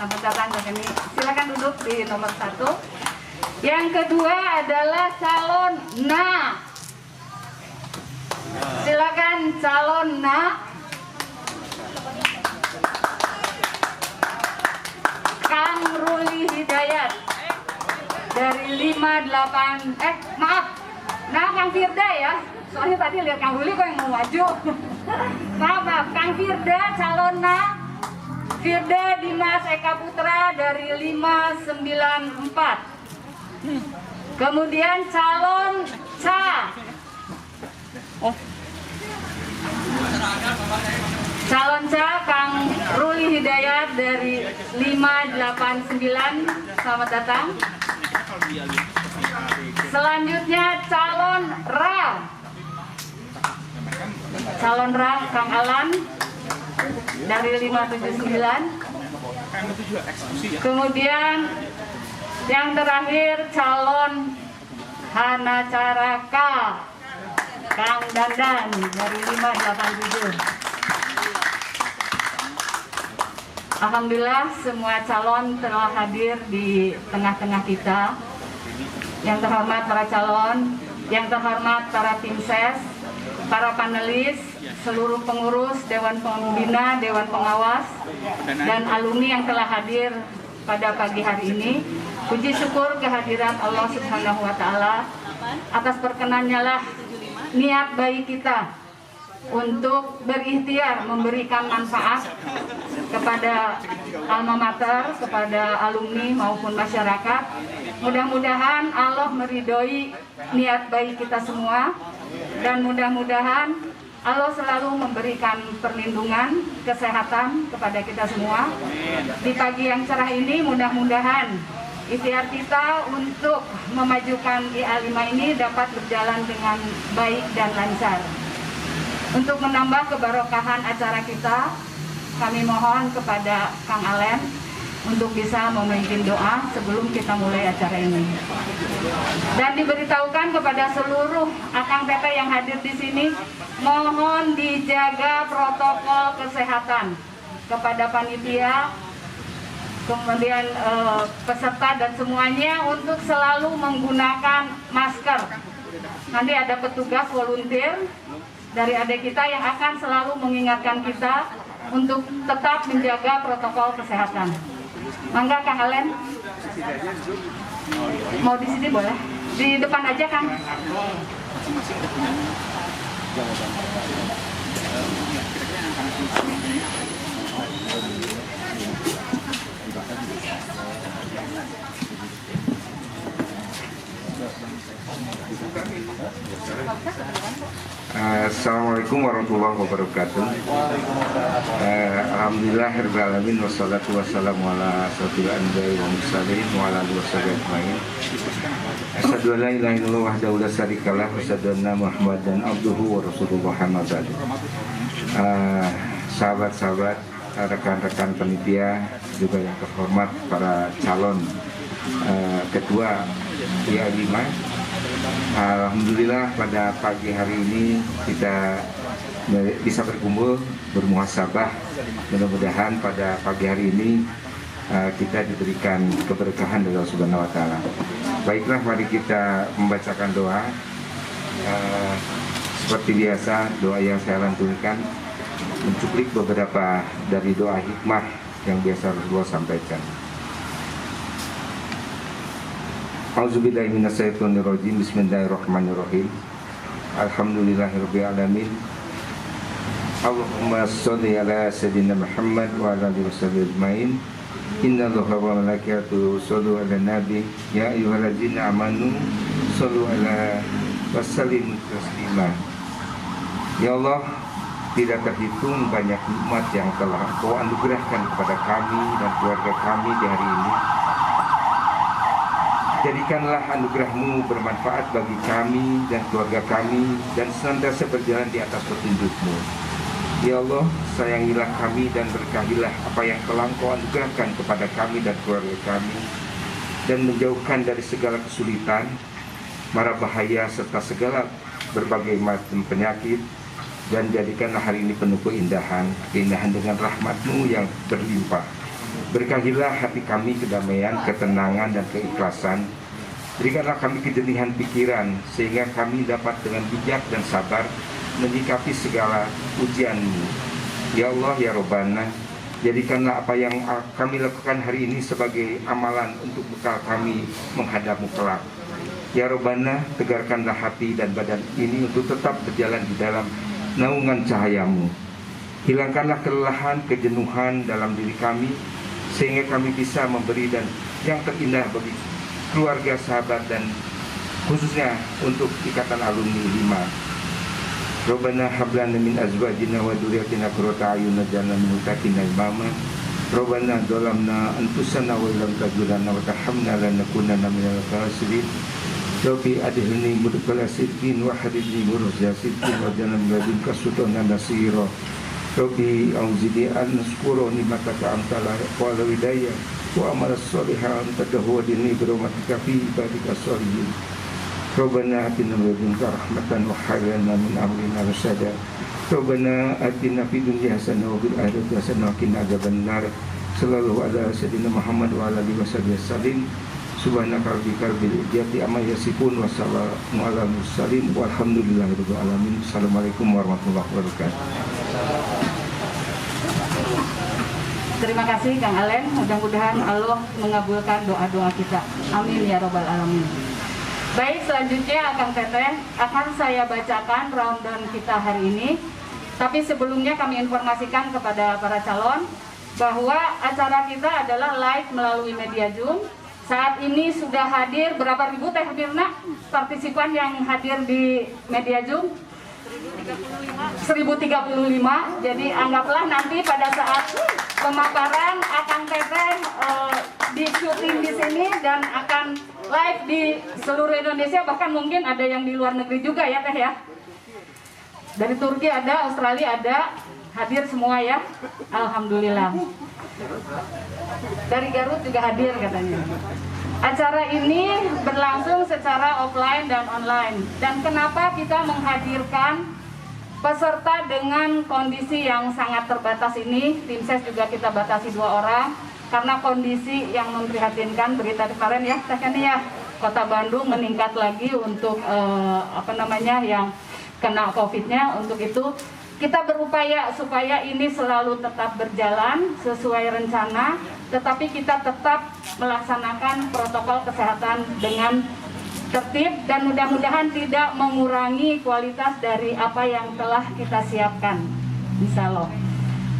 Selamat datang ke sini. Silakan duduk di nomor 1. Yang kedua adalah calon Na. Silakan calon Na. Kang Ruli Hidayat dari 58 maaf. Nah, Kang Firda ya. Soalnya tadi lihat Kang Ruli kok yang mau maju. maaf, Kang Firda calon Na. Firda Dimas Eka Putra dari 594. Kemudian calon Ca. Calon Ca Kang Ruli Hidayat dari 589. Selamat datang. Selanjutnya calon Ra. Calon Ra Kang Alan dari 579. Kemudian yang terakhir calon Hana Caraka Kang Dandan dari 587. Alhamdulillah semua calon telah hadir di tengah-tengah kita. Yang terhormat para calon, yang terhormat para tim ses, para panelis, seluruh pengurus Dewan Pembina, Dewan Pengawas, dan alumni yang telah hadir pada pagi hari ini. Puji syukur kehadiran Allah Subhanahu wa Ta'ala atas perkenannya lah niat baik kita untuk berikhtiar memberikan manfaat kepada alma mater, kepada alumni maupun masyarakat. Mudah-mudahan Allah meridhoi niat baik kita semua, dan mudah-mudahan Allah selalu memberikan perlindungan, kesehatan kepada kita semua. Di pagi yang cerah ini mudah-mudahan ikhtiar kita untuk memajukan IA5 ini dapat berjalan dengan baik dan lancar. Untuk menambah kebarokahan acara kita, kami mohon kepada Kang Alen untuk bisa memimpin doa sebelum kita mulai acara ini. Dan diberitahukan kepada seluruh Akang Teteh yang hadir di sini, mohon dijaga protokol kesehatan kepada panitia, kemudian peserta dan semuanya untuk selalu menggunakan masker. Nanti ada petugas volunteer dari adik kita yang akan selalu mengingatkan kita untuk tetap menjaga protokol kesehatan. Mangga Kang Alen, mau di sini boleh? Di depan aja Kang. Assalamualaikum warahmatullahi wabarakatuh. Alhamdulillahirabbil alamin wassalatu wassalamu ala asyrofil anbiya'i wal mursalin wa ala alihi washabihi ajmain. Asyhadu an la ilaha illallah wahdahu la syarikalah wa asyhadu anna Muhammadan abduhu wa rasuluhu amma ba'du. Sahabat-sahabat, rekan-rekan panitia, juga yang terhormat para calon ketua IA5. Alhamdulillah pada pagi hari ini kita bisa berkumpul bermuhasabah. Mudah-mudahan pada pagi hari ini kita diberikan keberkahan dari Allah Subhanahu wa Ta'ala. Baiklah, mari kita membacakan doa. Seperti biasa, doa yang saya lantunkan mencuplik beberapa dari doa hikmah yang biasa Rasulullah sampaikan. Auzubillahi minasyaitonirrajim. Bismillahirrahmanirrahim. Alhamdulillahirabbil alamin. Allahumma shalli ala sayyidina Muhammad wa ala alihi washabihi ajmain. Innallaha wa malaikatahu yusholluna 'alan nabi ya ayyuhalladzina amanu shallu 'alaihi wa sallimu taslima. Ya Allah, tidak terhitung banyak nikmat yang telah Engkau anugerahkan kepada kami dan keluarga kami di hari ini. Jadikanlah anugerah-Mu bermanfaat bagi kami dan keluarga kami dan senantiasa berjalan di atas petunjuk-Mu. Ya Allah, sayangilah kami dan berkahilah apa yang telah Engkau anugerahkan kepada kami dan keluarga kami, dan menjauhkan dari segala kesulitan, mara bahaya serta segala berbagai macam penyakit, dan jadikanlah hari ini penuh keindahan dengan rahmat-Mu yang berlimpah. Berkahilah hati kami kedamaian, ketenangan, dan keikhlasan. Berikanlah kami kejernihan pikiran, sehingga kami dapat dengan bijak dan sabar menyikapi segala ujian-Mu. Ya Allah, ya Rabbana, jadikanlah apa yang kami lakukan hari ini sebagai amalan untuk bekal kami menghadap-Mu kelak. Ya Rabbana, tegarkanlah hati dan badan ini untuk tetap berjalan di dalam naungan cahaya-Mu. Hilangkanlah kelelahan, kejenuhan dalam diri kami, sehingga kami bisa memberi dan yang terindah bagi keluarga, sahabat, dan khususnya untuk ikatan alumni 5. Rabbana hablana min azwajina wa dzurriyyatina qurrata a'yun waj'alna lil muttaqina imama. Rabbana dzalamna anfusana wa illam taghfir lana wa tarhamna lanakunanna minal khasirin. Rabbi adkhilni mudkhala sidqin wa hadidni murja sidqin waj'alna min ladunka sultanan nasira. Rabbi auzini an naskura ni'mataka amtala wa walidayya wa amala sholihan tadahu dini birahmatika fi ibadika sholihin. Rabbana atina min ladunka rahmatan wa hayyi lana min amrina rasyada. Rabbana atina fid dunya hasanah wa fil akhirati hasanah wa qina adzabannar. Sallallahu ala sayyidina Muhammad wa ala alihi wasallam. Subhanaka rabbika rabbil izzati amma yasifun wa salamun ala mursalin walhamdulillahirabbil alamin. Assalamualaikum warahmatullahi wabarakatuh. Terima kasih Kang Alen, mudah-mudahan Allah mengabulkan doa-doa kita. Amin ya robbal alamin. Baik, selanjutnya Kang Teteh akan saya bacakan rundown kita hari ini. Tapi sebelumnya kami informasikan kepada para calon bahwa acara kita adalah live melalui media Zoom. Saat ini sudah hadir berapa ribu Teh Mirna partisipan yang hadir di media Zoom? 1035. Jadi anggaplah nanti pada saat pemaparan akan Teteh di syuting di sini dan akan live di seluruh Indonesia, bahkan mungkin ada yang di luar negeri juga ya Teh ya. Dari Turki ada, Australia ada, hadir semua ya. Alhamdulillah. Dari Garut juga hadir katanya. Acara ini berlangsung secara offline dan online. Dan kenapa kita menghadirkan peserta dengan kondisi yang sangat terbatas ini? Tim ses juga kita batasi 2 orang karena kondisi yang memprihatinkan. Berita kemarin ya, ya, Kota Bandung meningkat lagi untuk yang kena COVID-nya. Untuk itu kita berupaya supaya ini selalu tetap berjalan sesuai rencana, tetapi kita tetap melaksanakan protokol kesehatan dengan tertib dan mudah-mudahan tidak mengurangi kualitas dari apa yang telah kita siapkan. Insya Allah.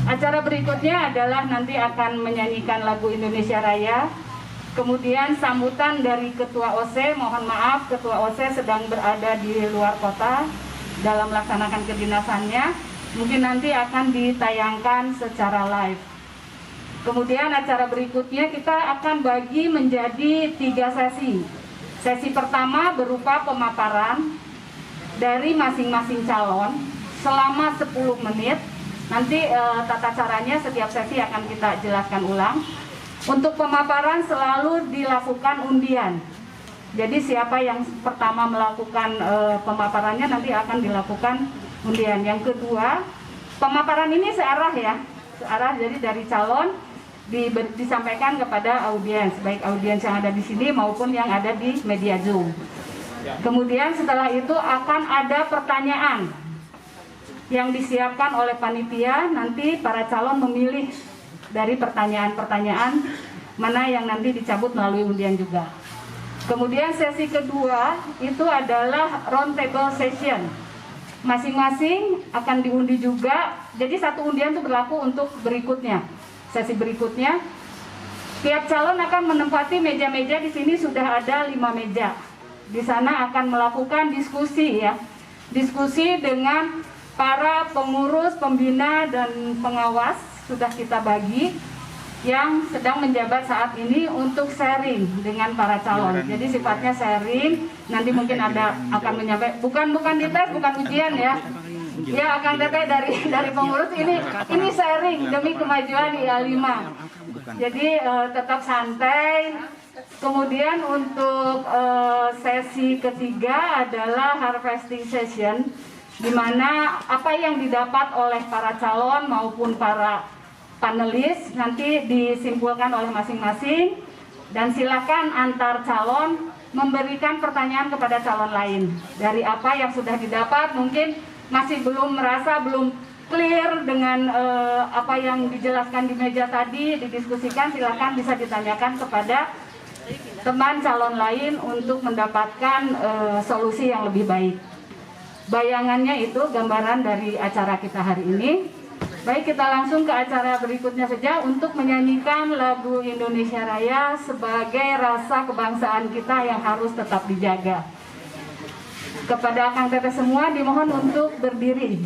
Acara berikutnya adalah nanti akan menyanyikan lagu Indonesia Raya. Kemudian sambutan dari Ketua OC, mohon maaf Ketua OC sedang berada di luar kota dalam melaksanakan kedinasannya. Mungkin nanti akan ditayangkan secara live. Kemudian acara berikutnya kita akan bagi menjadi 3 sesi. Sesi pertama berupa pemaparan dari masing-masing calon selama 10 menit. Nanti tata caranya setiap sesi akan kita jelaskan ulang. Untuk pemaparan selalu dilakukan undian. Jadi siapa yang pertama melakukan pemaparannya nanti akan dilakukan undian. Yang kedua, pemaparan ini searah ya, searah, jadi dari calon disampaikan kepada audiens, baik audiens yang ada di sini maupun yang ada di media Zoom. Kemudian setelah itu akan ada pertanyaan yang disiapkan oleh panitia. Nanti para calon memilih dari pertanyaan-pertanyaan mana yang nanti dicabut melalui undian juga. Kemudian sesi kedua itu adalah round table session. Masing-masing akan diundi juga. Jadi satu undian itu berlaku untuk berikutnya. Sesi berikutnya, tiap calon akan menempati meja-meja. Di sini sudah ada 5 meja. Di sana akan melakukan diskusi ya. Diskusi dengan para pengurus, pembina dan pengawas sudah kita bagi yang sedang menjabat saat ini untuk sharing dengan para calon. Jadi sifatnya sharing, nanti mungkin ada akan menyampaikan, bukan dites, bukan ujian ya. Ya akan datang dari pengurus ini sharing demi kemajuan IA5. Jadi tetap santai. Kemudian untuk sesi ketiga adalah harvesting session, di mana apa yang didapat oleh para calon maupun para panelis nanti disimpulkan oleh masing-masing, dan silakan antar calon memberikan pertanyaan kepada calon lain. Dari apa yang sudah didapat, mungkin masih belum merasa belum clear dengan apa yang dijelaskan di meja tadi, didiskusikan, silakan bisa ditanyakan kepada teman calon lain untuk mendapatkan solusi yang lebih baik. Bayangannya itu gambaran dari acara kita hari ini. Baik, kita langsung ke acara berikutnya saja untuk menyanyikan lagu Indonesia Raya sebagai rasa kebangsaan kita yang harus tetap dijaga. Kepada Akang Teteh semua dimohon untuk berdiri.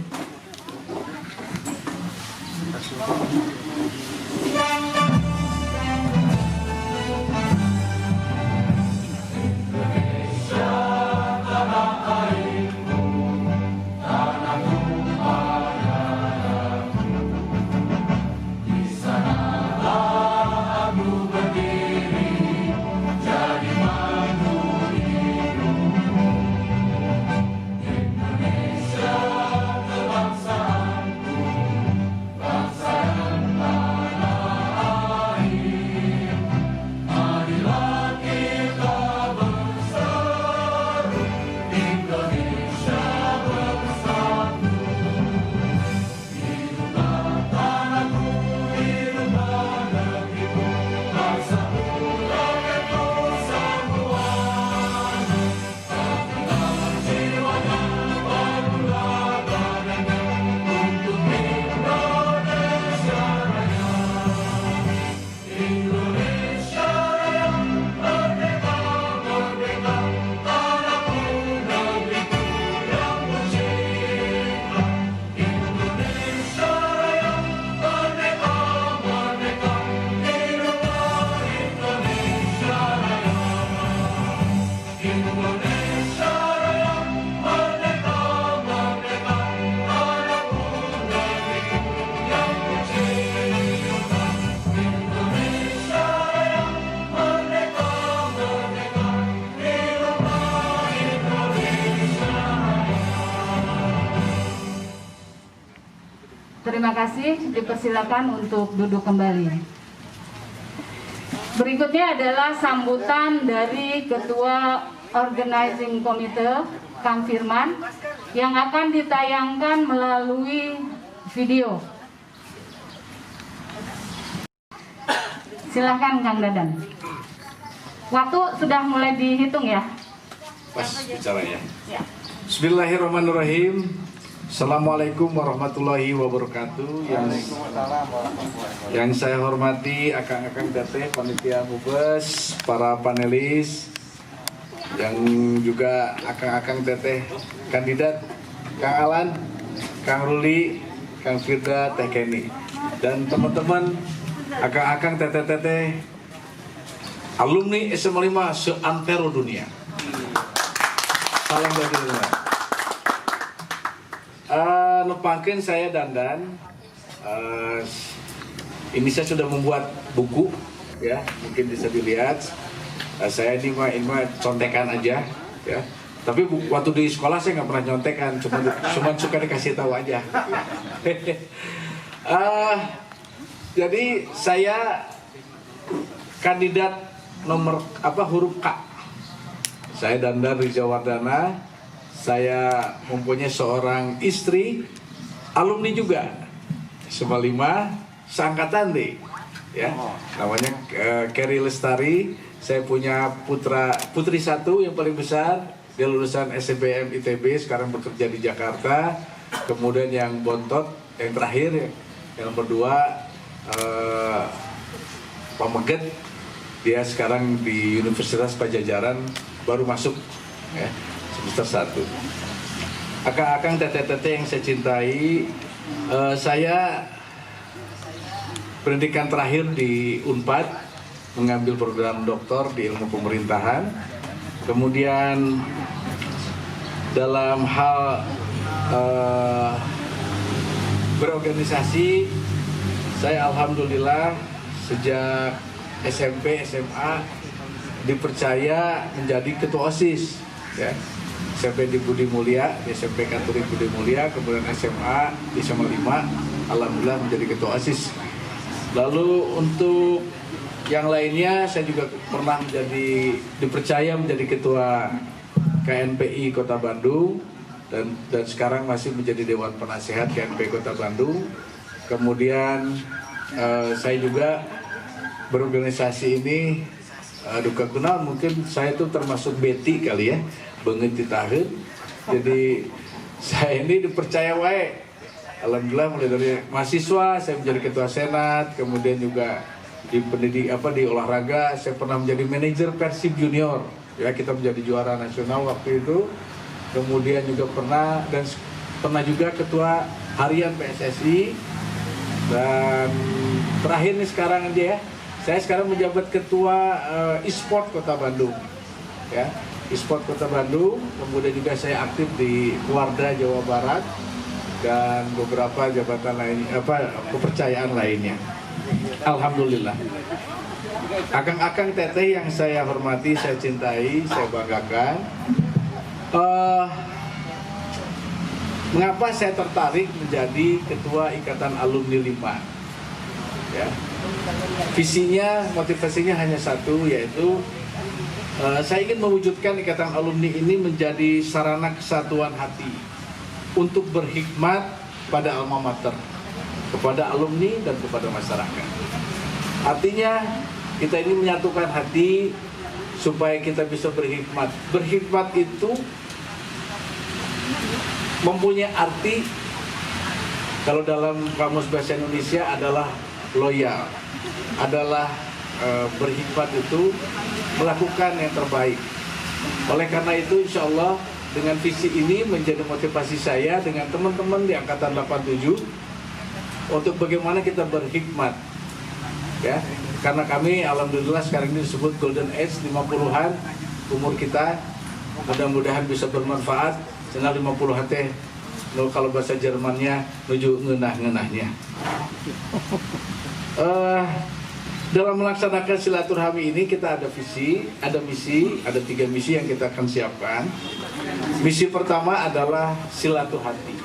Terima kasih, dipersilakan untuk duduk kembali. Berikutnya adalah sambutan dari Ketua Organizing Committee, Kang Firman, yang akan ditayangkan melalui video. Silahkan Kang Dadan. Waktu sudah mulai dihitung ya? Pas bicara ya. Ya. Bismillahirrahmanirrahim. Assalamualaikum warahmatullahi wabarakatuh. Yang saya hormati akang-akang teteh, panitia mubes, para panelis, yang juga akang-akang teteh kandidat, Kang Alan, Kang Ruli, Kang Firda, Teh Kenny, dan teman-teman akang-akang teteh-teteh alumni SMA 5 seantero dunia. Salam dari dunia. Nepangkeun saya Dandan. Ini saya sudah membuat buku, ya, mungkin bisa dilihat. Saya ini mah contekan aja, ya. Tapi waktu di sekolah saya nggak pernah nyontekan, cuma suka dikasih tahu aja. Jadi saya kandidat nomor huruf K. Saya Dandan Rizawardana. Saya mempunyai seorang istri, alumni juga, SMA 5, seangkatan deh, ya, namanya Kerry Lestari. Saya punya putri satu yang paling besar, dia lulusan SBM ITB, sekarang bekerja di Jakarta. Kemudian yang bontot, yang terakhir, yang nomor 2, Pak Meget, dia sekarang di Universitas Pajajaran, baru masuk, ya, semester 1. Akang-akang teteh-teteh yang saya cintai, saya pendidikan terakhir di Unpad, mengambil program doktor di ilmu pemerintahan. Kemudian dalam hal berorganisasi, saya alhamdulillah sejak SMP, SMA dipercaya menjadi ketua OSIS, ya. SMP di Budi Mulia, di SMP Katolik Budi Mulia, kemudian SMA di SMA 5, alhamdulillah menjadi ketua OSIS. Lalu untuk yang lainnya, saya juga pernah dipercaya menjadi ketua KNPI Kota Bandung dan sekarang masih menjadi Dewan Penasehat KNPI Kota Bandung. Kemudian saya juga berorganisasi ini duka kenal, mungkin saya itu termasuk Betty kali ya, banget ditahun. Jadi saya ini dipercaya wae. Alhamdulillah mulai dari mahasiswa saya menjadi ketua senat, kemudian juga di di olahraga saya pernah menjadi manajer Persib Junior. Ya, kita menjadi juara nasional waktu itu. Kemudian juga pernah juga ketua harian PSSI. Dan terakhir nih sekarang aja ya, saya sekarang menjabat ketua e-sport Kota Bandung. Ya, e-sport Kota Bandung. Kemudian juga saya aktif di Warda Jawa Barat dan beberapa jabatan lain, kepercayaan lainnya. Alhamdulillah. Akang-akang teteh yang saya hormati, saya cintai, saya banggakan. Mengapa saya tertarik menjadi ketua Ikatan Alumni 5? Ya. Visinya, motivasinya hanya satu, yaitu saya ingin mewujudkan Ikatan Alumni ini menjadi sarana kesatuan hati untuk berhikmat pada alma mater, kepada alumni dan kepada masyarakat. Artinya kita ini menyatukan hati supaya kita bisa berhikmat. Berhikmat itu mempunyai arti, kalau dalam Kamus Bahasa Indonesia adalah loyal, adalah berhikmat itu melakukan yang terbaik. Oleh karena itu insya Allah dengan visi ini menjadi motivasi saya dengan teman-teman di Angkatan 87 untuk bagaimana kita berhikmat, ya, karena kami alhamdulillah sekarang ini disebut Golden Age 50-an umur kita, mudah-mudahan bisa bermanfaat. Senang 50 teh, kalau bahasa Jermannya menuju ngenah-ngenahnya. Dalam melaksanakan silaturahmi ini kita ada visi, ada misi, ada 3 misi yang kita akan siapkan. Misi pertama adalah silaturahmi.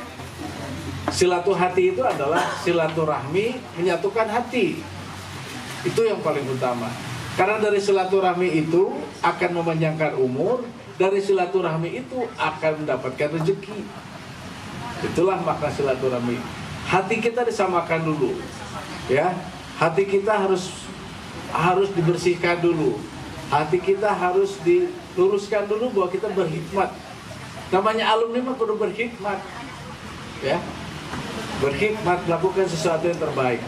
Silaturahmi itu adalah silaturahmi menyatukan hati. Itu yang paling utama. Karena dari silaturahmi itu akan memanjangkan umur, dari silaturahmi itu akan mendapatkan rezeki. Itulah makna silaturahmi. Hati kita disamakan dulu, ya. Hati kita harus dibersihkan dulu. Hati kita harus diluruskan dulu bahwa kita berhikmat. Namanya alumni mah perlu berhikmat, ya. Berhikmat, melakukan sesuatu yang terbaik.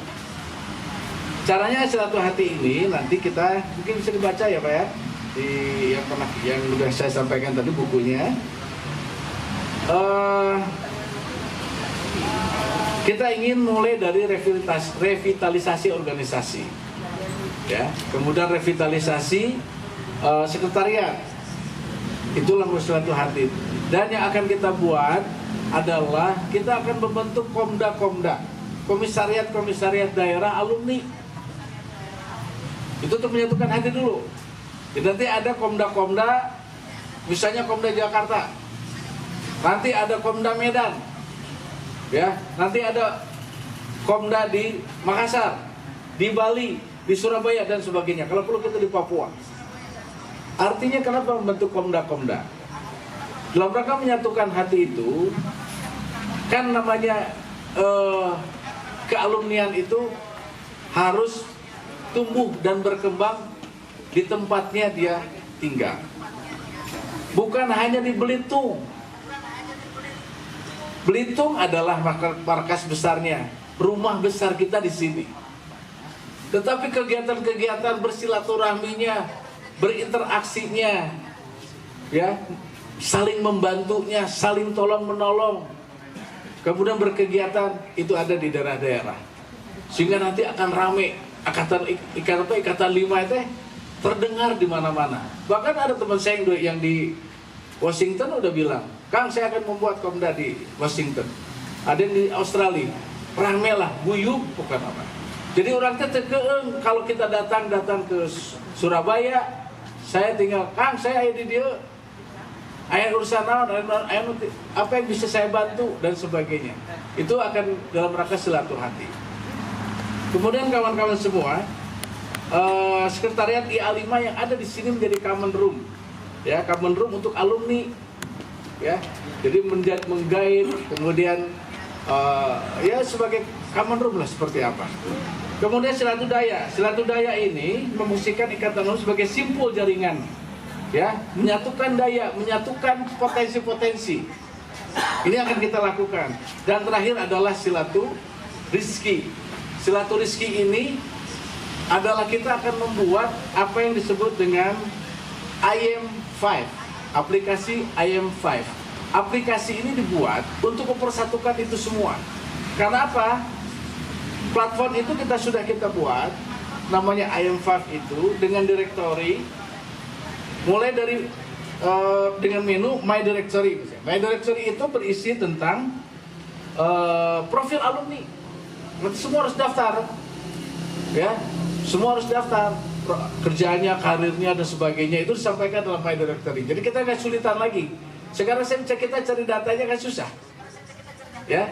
Caranya silaturahmi ini nanti kita mungkin bisa dibaca ya Pak ya, di yang sudah saya sampaikan tadi bukunya. Kita ingin mulai dari revitalisasi organisasi, ya, kemudian revitalisasi sekretariat. Itulah silaturahmi. Dan yang akan kita buat adalah kita akan membentuk komda-komda, komisariat-komisariat daerah alumni. Itu untuk menyatukan hati dulu. Jadi nanti ada komda-komda, misalnya Komda Jakarta, nanti ada Komda Medan, ya, nanti ada Komda di Makassar, di Bali, di Surabaya dan sebagainya. Kalau perlu kita di Papua. Artinya kenapa membentuk komda-komda? Dalam rangka menyatukan hati itu, kan namanya kealumnian itu harus tumbuh dan berkembang di tempatnya dia tinggal. Bukan hanya di Belitung. Belitung adalah markas besarnya, rumah besar kita di sini. Tetapi kegiatan-kegiatan bersilaturahminya, berinteraksinya, ya, saling membantunya, saling tolong-menolong, kemudian berkegiatan itu ada di daerah-daerah. Sehingga nanti akan rame, ikatan 5 itu terdengar di mana-mana. Bahkan ada teman saya yang di Washington udah bilang, Kang, saya akan membuat komda di Washington. Ada yang di Australia, rame lah, guyub bukan apa. Jadi orang ketekeeng kalau kita datang ke Surabaya, saya tinggal, Kang, saya ada di dia, ayah urusan apa yang bisa saya bantu dan sebagainya. Itu akan dalam rangka silaturahmi. Kemudian kawan-kawan semua, sekretariat IA5 yang ada di sini menjadi common room, ya, common room untuk alumni, ya. Jadi menggait, kemudian ya sebagai common room lah seperti apa. Kemudian silatudaya ini memfungsikan ikatan alumni sebagai simpul jaringan, ya, menyatukan daya, menyatukan potensi-potensi. Ini akan kita lakukan. Dan terakhir adalah silaturahmi. Silaturahmi ini adalah kita akan membuat apa yang disebut dengan IM5, aplikasi IM5. Aplikasi ini dibuat untuk mempersatukan itu semua. Karena apa? Platform itu sudah kita buat, namanya IM5 itu dengan directory, mulai dari dengan menu My Directory. My Directory itu berisi tentang profil alumni. Nanti semua harus daftar, ya, semua harus daftar, kerjanya, karirnya dan sebagainya itu disampaikan dalam My Directory. Jadi kita nggak sulitan lagi. Sekarang kita cari datanya kan susah, ya.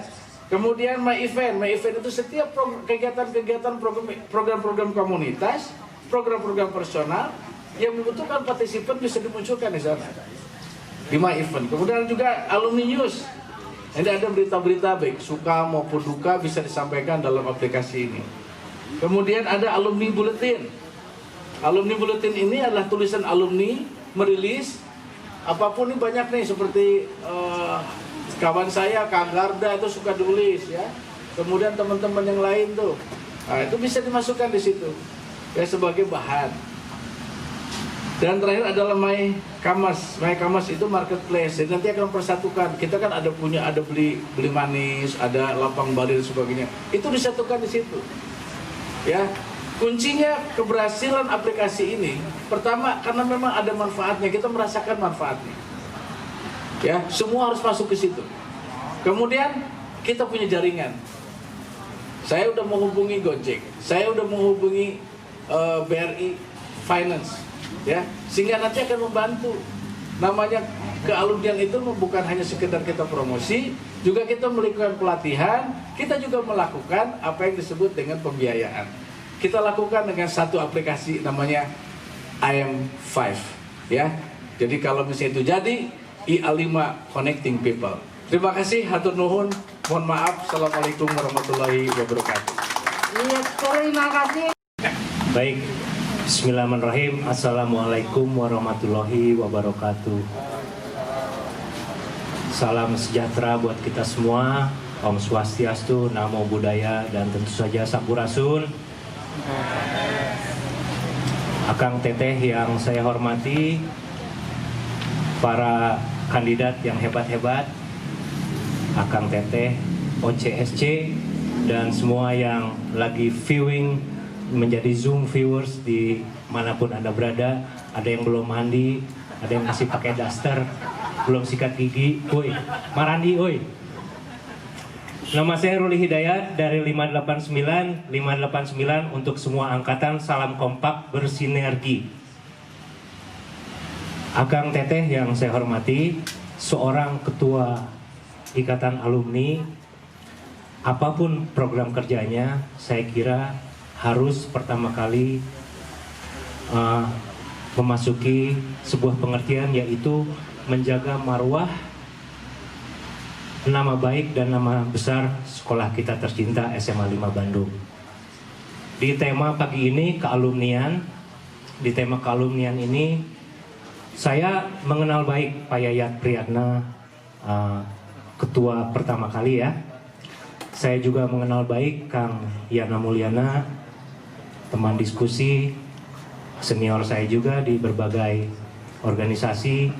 Kemudian My Event itu setiap kegiatan-kegiatan, program-program komunitas, program-program personal yang membutuhkan partisipan bisa dimunculkan di sana di My Event. Kemudian juga Alumni News. Ini ada berita-berita baik suka maupun duka bisa disampaikan dalam aplikasi ini. Kemudian ada Alumni Bulletin. Alumni Bulletin ini adalah tulisan alumni merilis apapun, ini banyak nih seperti kawan saya Kang Garda itu suka tulis, ya. Kemudian teman-teman yang lain tuh, nah, itu bisa dimasukkan di situ, ya, sebagai bahan. Dan terakhir adalah My Kamas. My Kamas itu marketplace. Jadi nanti akan mempersatukan. Kita kan ada beli manis, ada lapang bali dan sebagainya. Itu disatukan di situ, ya. Kuncinya keberhasilan aplikasi ini, pertama karena memang ada manfaatnya, kita merasakan manfaatnya. Ya, semua harus masuk ke situ. Kemudian kita punya jaringan. Saya udah menghubungi Gojek, saya udah menghubungi BRI Finance, ya, sehingga nanti akan membantu. Namanya kealumnian itu bukan hanya sekedar kita promosi, juga kita melakukan pelatihan, kita juga melakukan apa yang disebut dengan pembiayaan. Kita lakukan dengan satu aplikasi namanya IM5, ya. Jadi kalau misalnya itu jadi IA5 Connecting People. Terima kasih, hatur nuhun. Mohon maaf. Assalamualaikum warahmatullahi wabarakatuh. Iya, terima kasih. Baik, bismillahirrahmanirrahim. Assalamualaikum warahmatullahi wabarakatuh. Salam sejahtera buat kita semua. Om Swastiastu, Namo Buddhaya, dan tentu saja Sampurasun. Akang Teteh yang saya hormati, para kandidat yang hebat-hebat, Akang Teteh, OCSC, dan semua yang lagi viewing menjadi Zoom viewers di manapun Anda berada. Ada yang belum mandi, ada yang masih pakai daster, belum sikat gigi. Woi, Marandi, woi. Nama saya Ruli Hidayat dari 589 untuk semua angkatan. Salam kompak bersinergi. Akang Teteh yang saya hormati, seorang ketua ikatan alumni, apapun program kerjanya, saya kira harus pertama kali memasuki sebuah pengertian, yaitu menjaga marwah, nama baik dan nama besar sekolah kita tercinta SMA 5 Bandung. Di tema pagi ini kealumnian, di tema kealumnian ini saya mengenal baik Pak Yayat Priyatna, ketua pertama kali, ya. Saya juga mengenal baik Kang Yana Mulyana, teman diskusi, senior saya juga di berbagai organisasi.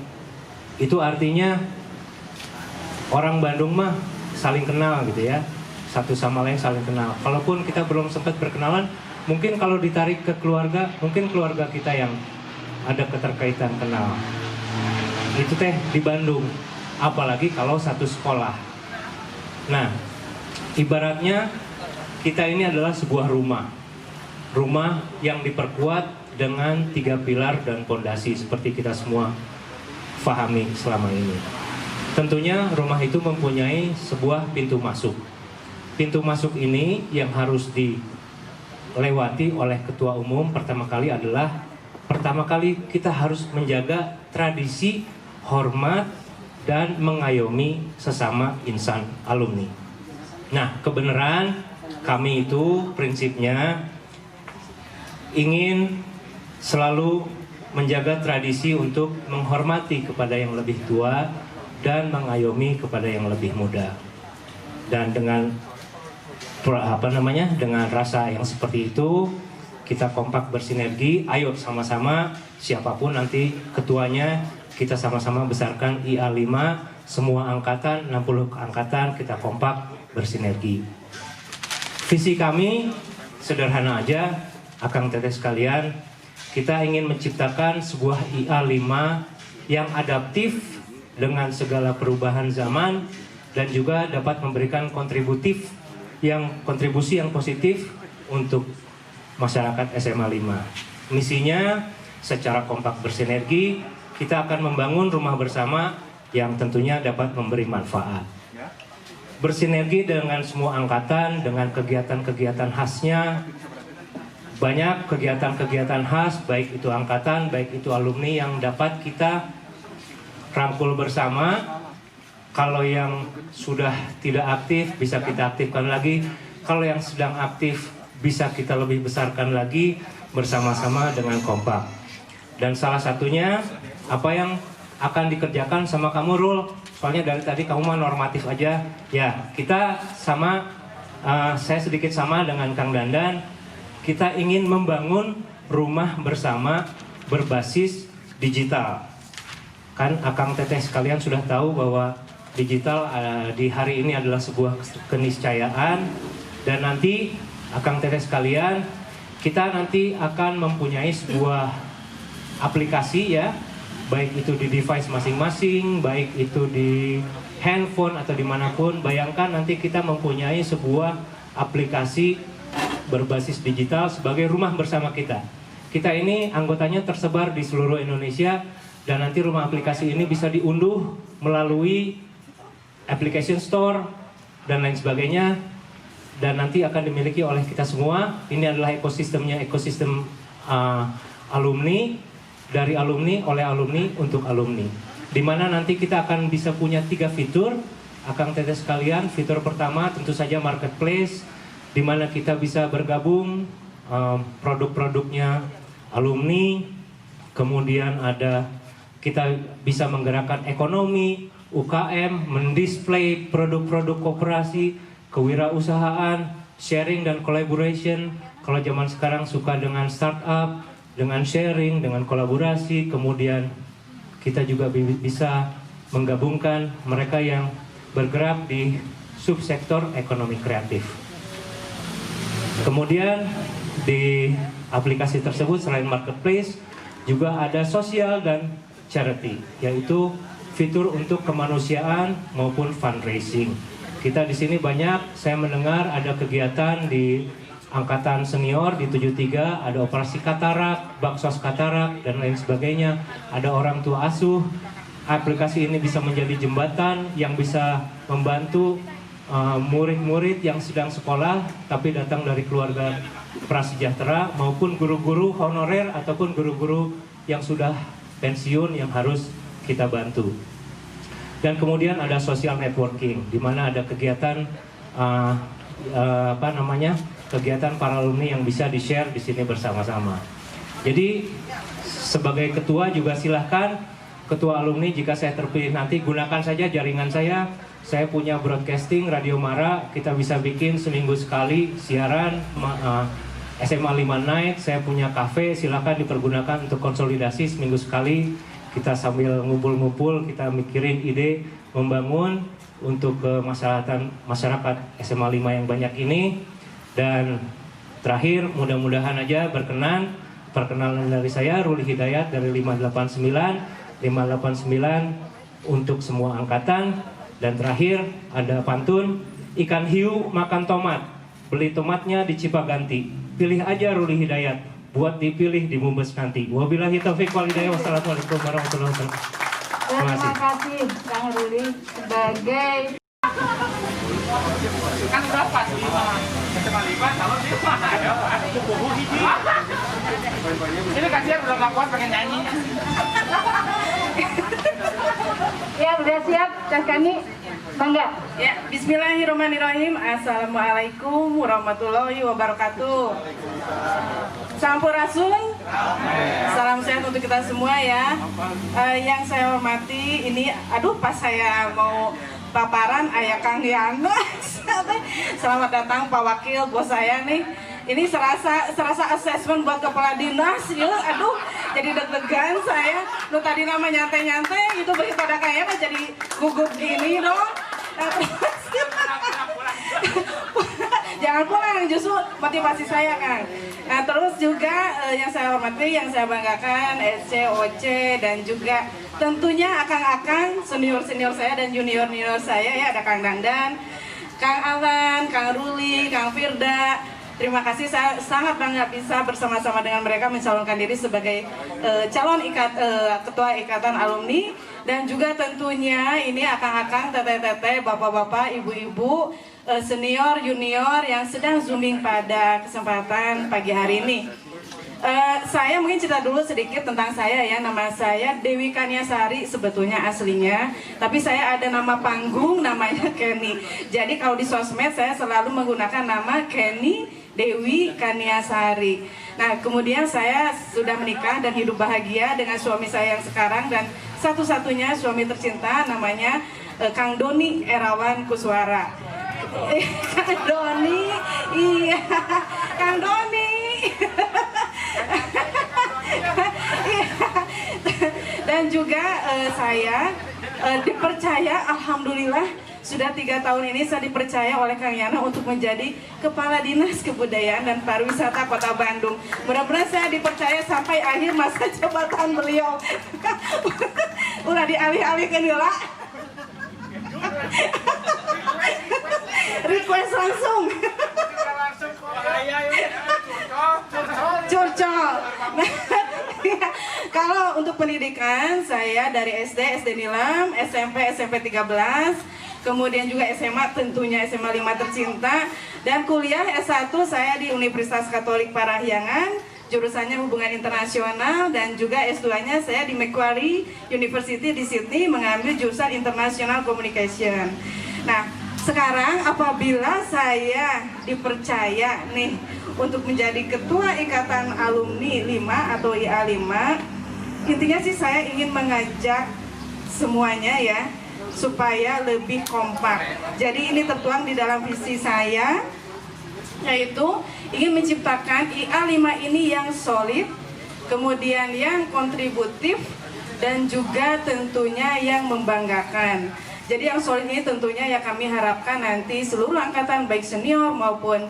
Itu artinya orang Bandung mah saling kenal gitu, ya. Satu sama lain saling kenal. Kalaupun kita belum sempat berkenalan, mungkin kalau ditarik ke keluarga, mungkin keluarga kita yang ada keterkaitan kenal. Itu teh di Bandung, apalagi kalau satu sekolah. Nah, ibaratnya kita ini adalah sebuah rumah yang diperkuat dengan 3 pilar dan pondasi seperti kita semua fahami selama ini. Tentunya rumah itu mempunyai sebuah pintu masuk. Pintu masuk ini yang harus dilewati oleh Ketua Umum pertama kali adalah kita harus menjaga tradisi, hormat, dan mengayomi sesama insan alumni. Nah, kebenaran kami itu prinsipnya ingin selalu menjaga tradisi untuk menghormati kepada yang lebih tua dan mengayomi kepada yang lebih muda. Dan dengan dengan rasa yang seperti itu, kita kompak bersinergi. Ayo sama-sama, siapapun nanti ketuanya, kita sama-sama besarkan IA5, semua angkatan, 60 angkatan, kita kompak bersinergi. Visi kami sederhana aja, Akang Teteh sekalian, kita ingin menciptakan sebuah IA5 yang adaptif dengan segala perubahan zaman dan juga dapat memberikan kontribusi yang positif untuk masyarakat SMA 5. Misinya secara kompak bersinergi, kita akan membangun rumah bersama yang tentunya dapat memberi manfaat. Bersinergi dengan semua angkatan, dengan kegiatan-kegiatan khasnya. Banyak kegiatan-kegiatan khas, baik itu angkatan, baik itu alumni yang dapat kita rangkul bersama. Kalau yang sudah tidak aktif, bisa kita aktifkan lagi. Kalau yang sedang aktif, bisa kita lebih besarkan lagi bersama-sama dengan kompak. Dan salah satunya, apa yang akan dikerjakan sama kamu, Rul? Soalnya dari tadi kamu mah normatif aja. Ya, kita sama, saya sedikit sama dengan Kang Dandan. Kita ingin membangun rumah bersama berbasis digital. Kan Akang Teteh sekalian sudah tahu bahwa digital di hari ini adalah sebuah keniscayaan. Dan nanti Akang Teteh sekalian, kita nanti akan mempunyai sebuah aplikasi ya, baik itu di device masing-masing, baik itu di handphone atau dimanapun. Bayangkan nanti kita mempunyai sebuah aplikasi berbasis digital sebagai rumah bersama kita. Kita ini anggotanya tersebar di seluruh Indonesia, dan nanti rumah aplikasi ini bisa diunduh melalui application store dan lain sebagainya, dan nanti akan dimiliki oleh kita semua. Ini adalah ekosistemnya, ekosistem alumni, dari alumni, oleh alumni, untuk alumni, dimana nanti kita akan bisa punya 3 fitur. Akang Teteh sekalian, fitur pertama tentu saja marketplace, di mana kita bisa bergabung produk-produknya alumni. Kemudian kita bisa menggerakkan ekonomi, UKM, mendisplay produk-produk koperasi, kewirausahaan, sharing dan collaboration. Kalau zaman sekarang suka dengan startup, dengan sharing, dengan kolaborasi. Kemudian kita juga bisa menggabungkan mereka yang bergerak di subsektor ekonomi kreatif. Kemudian di aplikasi tersebut selain marketplace juga ada sosial dan charity, yaitu fitur untuk kemanusiaan maupun fundraising. Kita di sini banyak, saya mendengar ada kegiatan di angkatan senior di 73, ada operasi katarak, baksos katarak dan lain sebagainya. Ada orang tua asuh. Aplikasi ini bisa menjadi jembatan yang bisa membantu murid-murid yang sedang sekolah tapi datang dari keluarga prasejahtera, maupun guru-guru honorer ataupun guru-guru yang sudah pensiun yang harus kita bantu. Dan kemudian ada social networking, di mana ada kegiatan kegiatan para alumni yang bisa di-share di sini bersama-sama. Jadi sebagai ketua juga silahkan, ketua alumni, jika saya terpilih nanti gunakan saja jaringan saya. Saya punya broadcasting Radio Mara, kita bisa bikin seminggu sekali siaran SMA 5 Night. Saya punya cafe, silakan dipergunakan untuk konsolidasi seminggu sekali. Kita sambil ngumpul-ngumpul, kita mikirin ide membangun untuk masyarakat SMA 5 yang banyak ini. Dan terakhir, mudah-mudahan aja perkenalan dari saya, Ruli Hidayat dari 589 untuk semua angkatan. Dan terakhir ada pantun, ikan hiu makan tomat, beli tomatnya di Cipaganti, pilih aja Ruli Hidayat, buat dipilih di Mumbes nanti. Wabillahi taufiq wal hidayah. Wassalamualaikum warahmatullahi wabarakatuh. Terima kasih Kang Ruli sebagai Kang berapa? Ini kasihan udah nggak kuat pengen nyanyi. Ya, udah siap, Teh Kani? Bangga. Ya, bismillahirrahmanirrahim. Assalamualaikum warahmatullahi wabarakatuh. Sampurasun. Salam sehat untuk kita semua ya. Yang saya hormati ini, pas saya mau paparan ayah Kang Yana. Selamat datang Pak Wakil, bos saya nih. Ini serasa asesmen buat kepala dinas, ya. Aduh, jadi deg-degan saya. Lu tadi nama nyantai-nyantai, itu begitu ada kayaknya mah jadi gugup gini dong. Jangan pulang, justru motivasi saya Kang. Nah terus juga yang saya hormati, yang saya banggakan SC, OC, dan juga tentunya akang-akang, senior-senior saya dan junior-junior saya ya. Ada Kang Dandan, Kang Alan, Kang Ruli, Kang Firda. Terima kasih, saya sangat bangga bisa bersama-sama dengan mereka mencalonkan diri sebagai calon ketua ikatan alumni. Dan juga tentunya ini akang-akang, teteh-teteh, bapak-bapak, ibu-ibu, senior, junior yang sedang zooming pada kesempatan pagi hari ini. Saya mungkin cerita dulu sedikit tentang saya ya. Nama saya Dewi Kaniasari sebetulnya aslinya, tapi saya ada nama panggung namanya Kenny. Jadi kalau di sosmed saya selalu menggunakan nama Kenny Dewi Kaniasari. Nah kemudian saya sudah menikah dan hidup bahagia dengan suami saya yang sekarang, dan satu-satunya suami tercinta namanya Kang Doni Erawan Kuswara. Kang Doni, iya, Kang Doni. Dan juga saya dipercaya, alhamdulillah sudah 3 tahun ini saya dipercaya oleh Kang Yana untuk menjadi Kepala Dinas Kebudayaan dan Pariwisata Kota Bandung. Mudah-mudahan saya dipercaya sampai akhir masa jabatan beliau. Udah dialih-alihkan lah. Request langsung. Curcol. Kalau untuk pendidikan saya dari SD Nilam, SMP 13, kemudian juga SMA tentunya SMA 5 tercinta, dan kuliah S1 saya di Universitas Katolik Parahyangan, jurusannya hubungan internasional, dan juga S2-nya saya di Macquarie University di Sydney mengambil jurusan International Communication. Nah, sekarang apabila saya dipercaya nih untuk menjadi Ketua Ikatan Alumni 5 atau IA5, intinya sih saya ingin mengajak semuanya ya supaya lebih kompak. Jadi ini tertuang di dalam visi saya, yaitu ingin menciptakan IA5 ini yang solid, kemudian yang kontributif, dan juga tentunya yang membanggakan. Jadi yang solid ini tentunya ya kami harapkan nanti seluruh angkatan baik senior maupun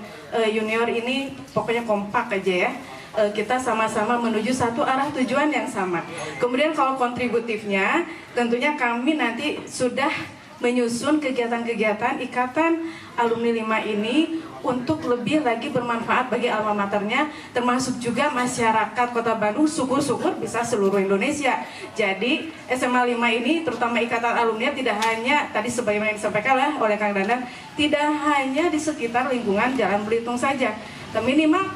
junior ini pokoknya kompak aja ya. Kita sama-sama menuju satu arah tujuan yang sama. Kemudian kalau kontributifnya tentunya kami nanti sudah menyusun kegiatan-kegiatan Ikatan Alumni 5 ini untuk lebih lagi bermanfaat bagi alma maternya, termasuk juga masyarakat Kota Bandung, syukur-syukur bisa seluruh Indonesia. Jadi SMA 5 ini terutama Ikatan Alumni tidak hanya tadi sebagaimana yang disampaikan oleh Kang Dandan, tidak hanya di sekitar lingkungan Jalan Belitung saja, minimal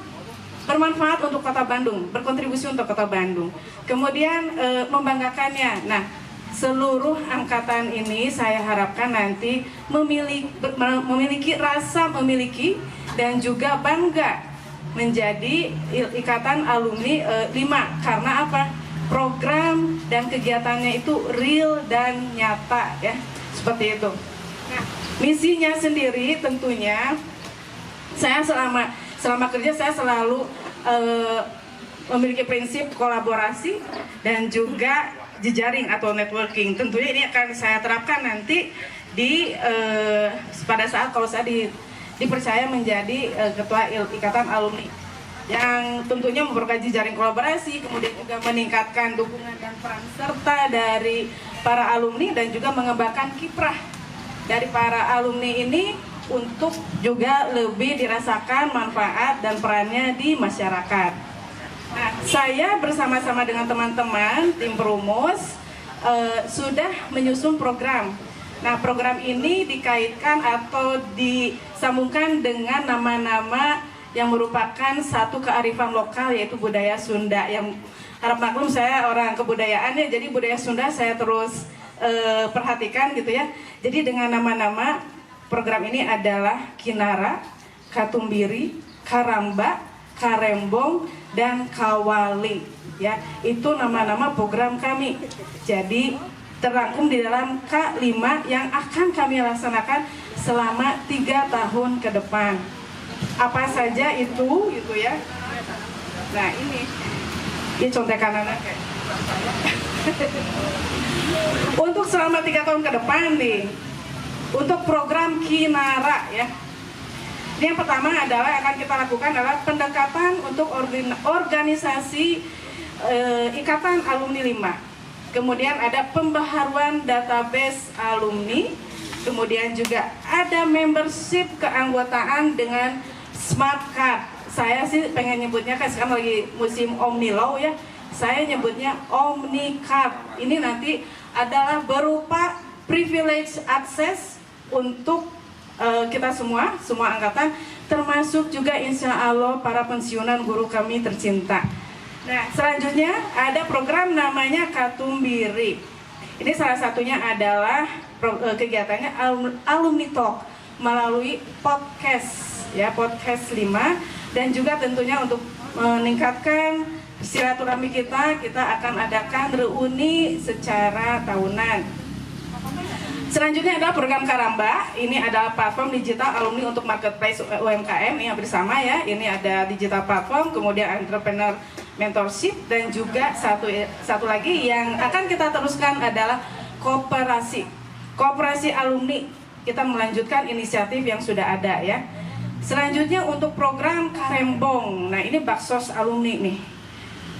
bermanfaat untuk Kota Bandung, berkontribusi untuk Kota Bandung. Kemudian membanggakannya. Nah, seluruh angkatan ini saya harapkan nanti memiliki rasa memiliki dan juga bangga menjadi Ikatan Alumni 5. Karena apa? Program dan kegiatannya itu real dan nyata ya, seperti itu. Nah, misinya sendiri tentunya saya selama kerja saya selalu memiliki prinsip kolaborasi dan juga jejaring atau networking. Tentunya ini akan saya terapkan nanti di pada saat kalau saya dipercaya menjadi ketua Ikatan Alumni, yang tentunya memperkuat jejaring kolaborasi, kemudian juga meningkatkan dukungan dan peran serta dari para alumni, dan juga mengembangkan kiprah dari para alumni ini untuk juga lebih dirasakan manfaat dan perannya di masyarakat. Nah, saya bersama-sama dengan teman-teman tim perumus sudah menyusun program Nah, program ini dikaitkan atau disambungkan dengan nama-nama yang merupakan satu kearifan lokal, yaitu budaya Sunda. Yang harap maklum, saya orang kebudayaan ya, jadi budaya Sunda saya terus perhatikan gitu ya. Jadi dengan nama-nama program ini adalah Kinara, Katumbiri, Karamba, Karembong, dan Kawali. Ya, itu nama-nama program kami. Jadi terangkum di dalam K5 yang akan kami laksanakan selama 3 tahun ke depan. Apa saja itu gitu ya. Nah, ini contekan anak. Untuk selama 3 tahun ke depan nih, untuk program Kinara ya. Yang pertama adalah akan kita lakukan adalah pendekatan untuk organisasi Ikatan Alumni 5. Kemudian ada pembaharuan database alumni. Kemudian juga ada membership keanggotaan dengan smart card. Saya sih pengen nyebutnya, kan sekarang lagi musim Omnilaw ya. Saya nyebutnya Omni Card. Ini nanti adalah berupa privilege akses untuk kita semua angkatan, termasuk juga insya Allah para pensiunan guru kami tercinta. Nah, selanjutnya ada program namanya Katumbiri. Ini salah satunya adalah kegiatannya Alumni Talk melalui podcast ya, podcast 5, dan juga tentunya untuk meningkatkan silaturahmi kita akan adakan reuni secara tahunan. Selanjutnya adalah program Karamba. Ini adalah platform digital alumni untuk marketplace UMKM yang bersama ya. Ini ada digital platform, kemudian entrepreneur mentorship, dan juga satu lagi yang akan kita teruskan adalah kooperasi alumni. Kita melanjutkan inisiatif yang sudah ada ya. Selanjutnya untuk program Karembong. Nah, ini baksos alumni nih.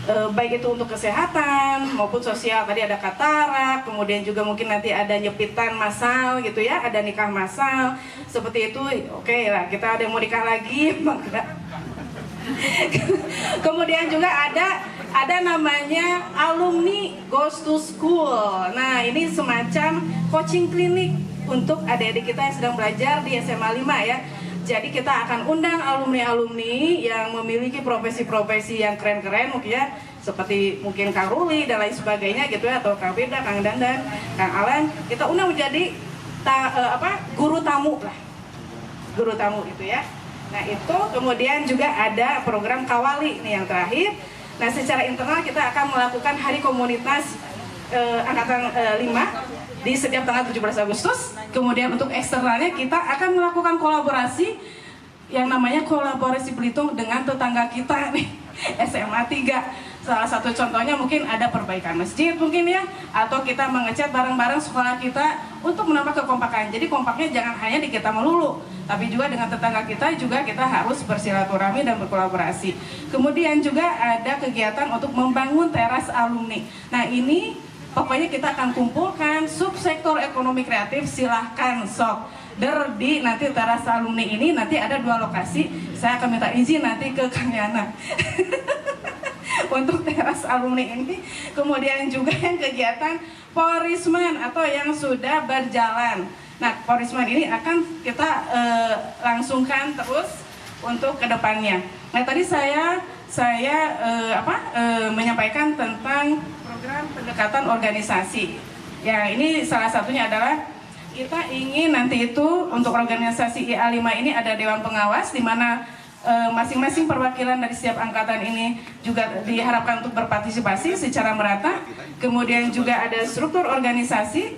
Baik itu untuk kesehatan maupun sosial. Tadi ada katarak, kemudian juga mungkin nanti ada nyepitan massal gitu ya, ada nikah massal seperti itu. Oke lah, kita ada yang mau nikah lagi. Kemudian juga ada namanya alumni goes to school. Nah, ini semacam coaching klinik untuk adik-adik kita yang sedang belajar di SMA 5 ya. Jadi kita akan undang alumni-alumni yang memiliki profesi-profesi yang keren-keren mungkin ya, seperti mungkin Kang Ruli dan lain sebagainya gitu ya, atau Kang Firda, Kang Dandan, Kang Alan. Kita undang menjadi guru tamu lah, guru tamu gitu ya. Nah, itu kemudian juga ada program Kawali nih yang terakhir. Nah, secara internal kita akan melakukan hari komunitas angkatan 5 di setiap tanggal 17 Agustus. Kemudian untuk eksternalnya kita akan melakukan kolaborasi yang namanya kolaborasi Belitung dengan tetangga kita nih, SMA 3. Salah satu contohnya mungkin ada perbaikan masjid mungkin ya, atau kita mengecat bareng-bareng sekolah kita untuk menambah kekompakan. Jadi kompaknya jangan hanya di kita melulu, tapi juga dengan tetangga kita juga kita harus bersilaturahmi dan berkolaborasi. Kemudian juga ada kegiatan untuk membangun teras alumni. Nah, ini pokoknya kita akan kumpulkan subsektor ekonomi kreatif, silahkan sok di nanti teras alumni ini. Nanti ada 2 lokasi, saya akan minta izin nanti ke Kang Yana untuk teras alumni ini. Kemudian juga yang kegiatan Porisman atau yang sudah berjalan. Nah, Porisman ini akan kita langsungkan terus untuk kedepannya. Nah, tadi saya menyampaikan tentang program pendekatan organisasi. Ya, ini salah satunya adalah kita ingin nanti itu untuk organisasi IA5 ini ada dewan pengawas, di mana masing-masing perwakilan dari setiap angkatan ini juga diharapkan untuk berpartisipasi secara merata. Kemudian juga ada struktur organisasi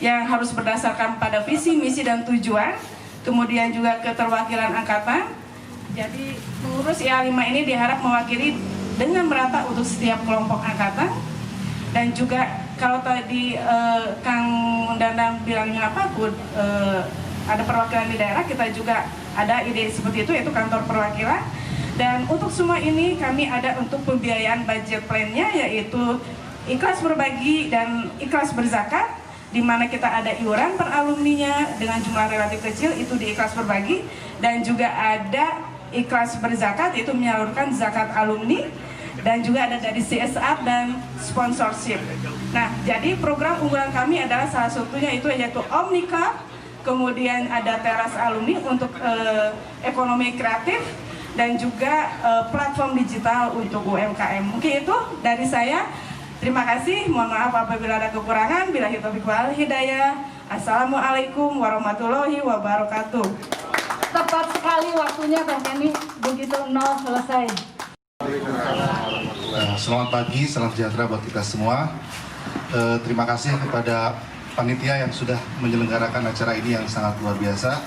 yang harus berdasarkan pada visi, misi, dan tujuan. Kemudian juga keterwakilan angkatan. Jadi pengurus IA5 ini diharap mewakili dengan merata untuk setiap kelompok angkatan. Dan juga kalau tadi Kang Dandang bilangnya ada perwakilan di daerah, kita juga ada ide seperti itu, yaitu kantor perwakilan. Dan untuk semua ini kami ada untuk pembiayaan budget plan-nya, yaitu ikhlas berbagi dan ikhlas berzakat, di mana kita ada iuran per alumninya dengan jumlah relatif kecil, itu di ikhlas berbagi. Dan juga ada ikhlas berzakat, yaitu menyalurkan zakat alumni. dan juga ada dari CSR dan sponsorship. Nah, jadi program unggulan kami adalah salah satunya yaitu Omnika, kemudian ada teras alumni untuk ekonomi kreatif, dan juga platform digital untuk UMKM. Mungkin itu dari saya. Terima kasih. Mohon maaf apabila ada kekurangan. Billahi taufiq wal hidayah. Assalamualaikum warahmatullahi wabarakatuh. Tepat sekali waktunya Teh Kenny, begitu nol selesai. Selamat pagi, salam sejahtera buat kita semua. Terima kasih kepada panitia yang sudah menyelenggarakan acara ini yang sangat luar biasa,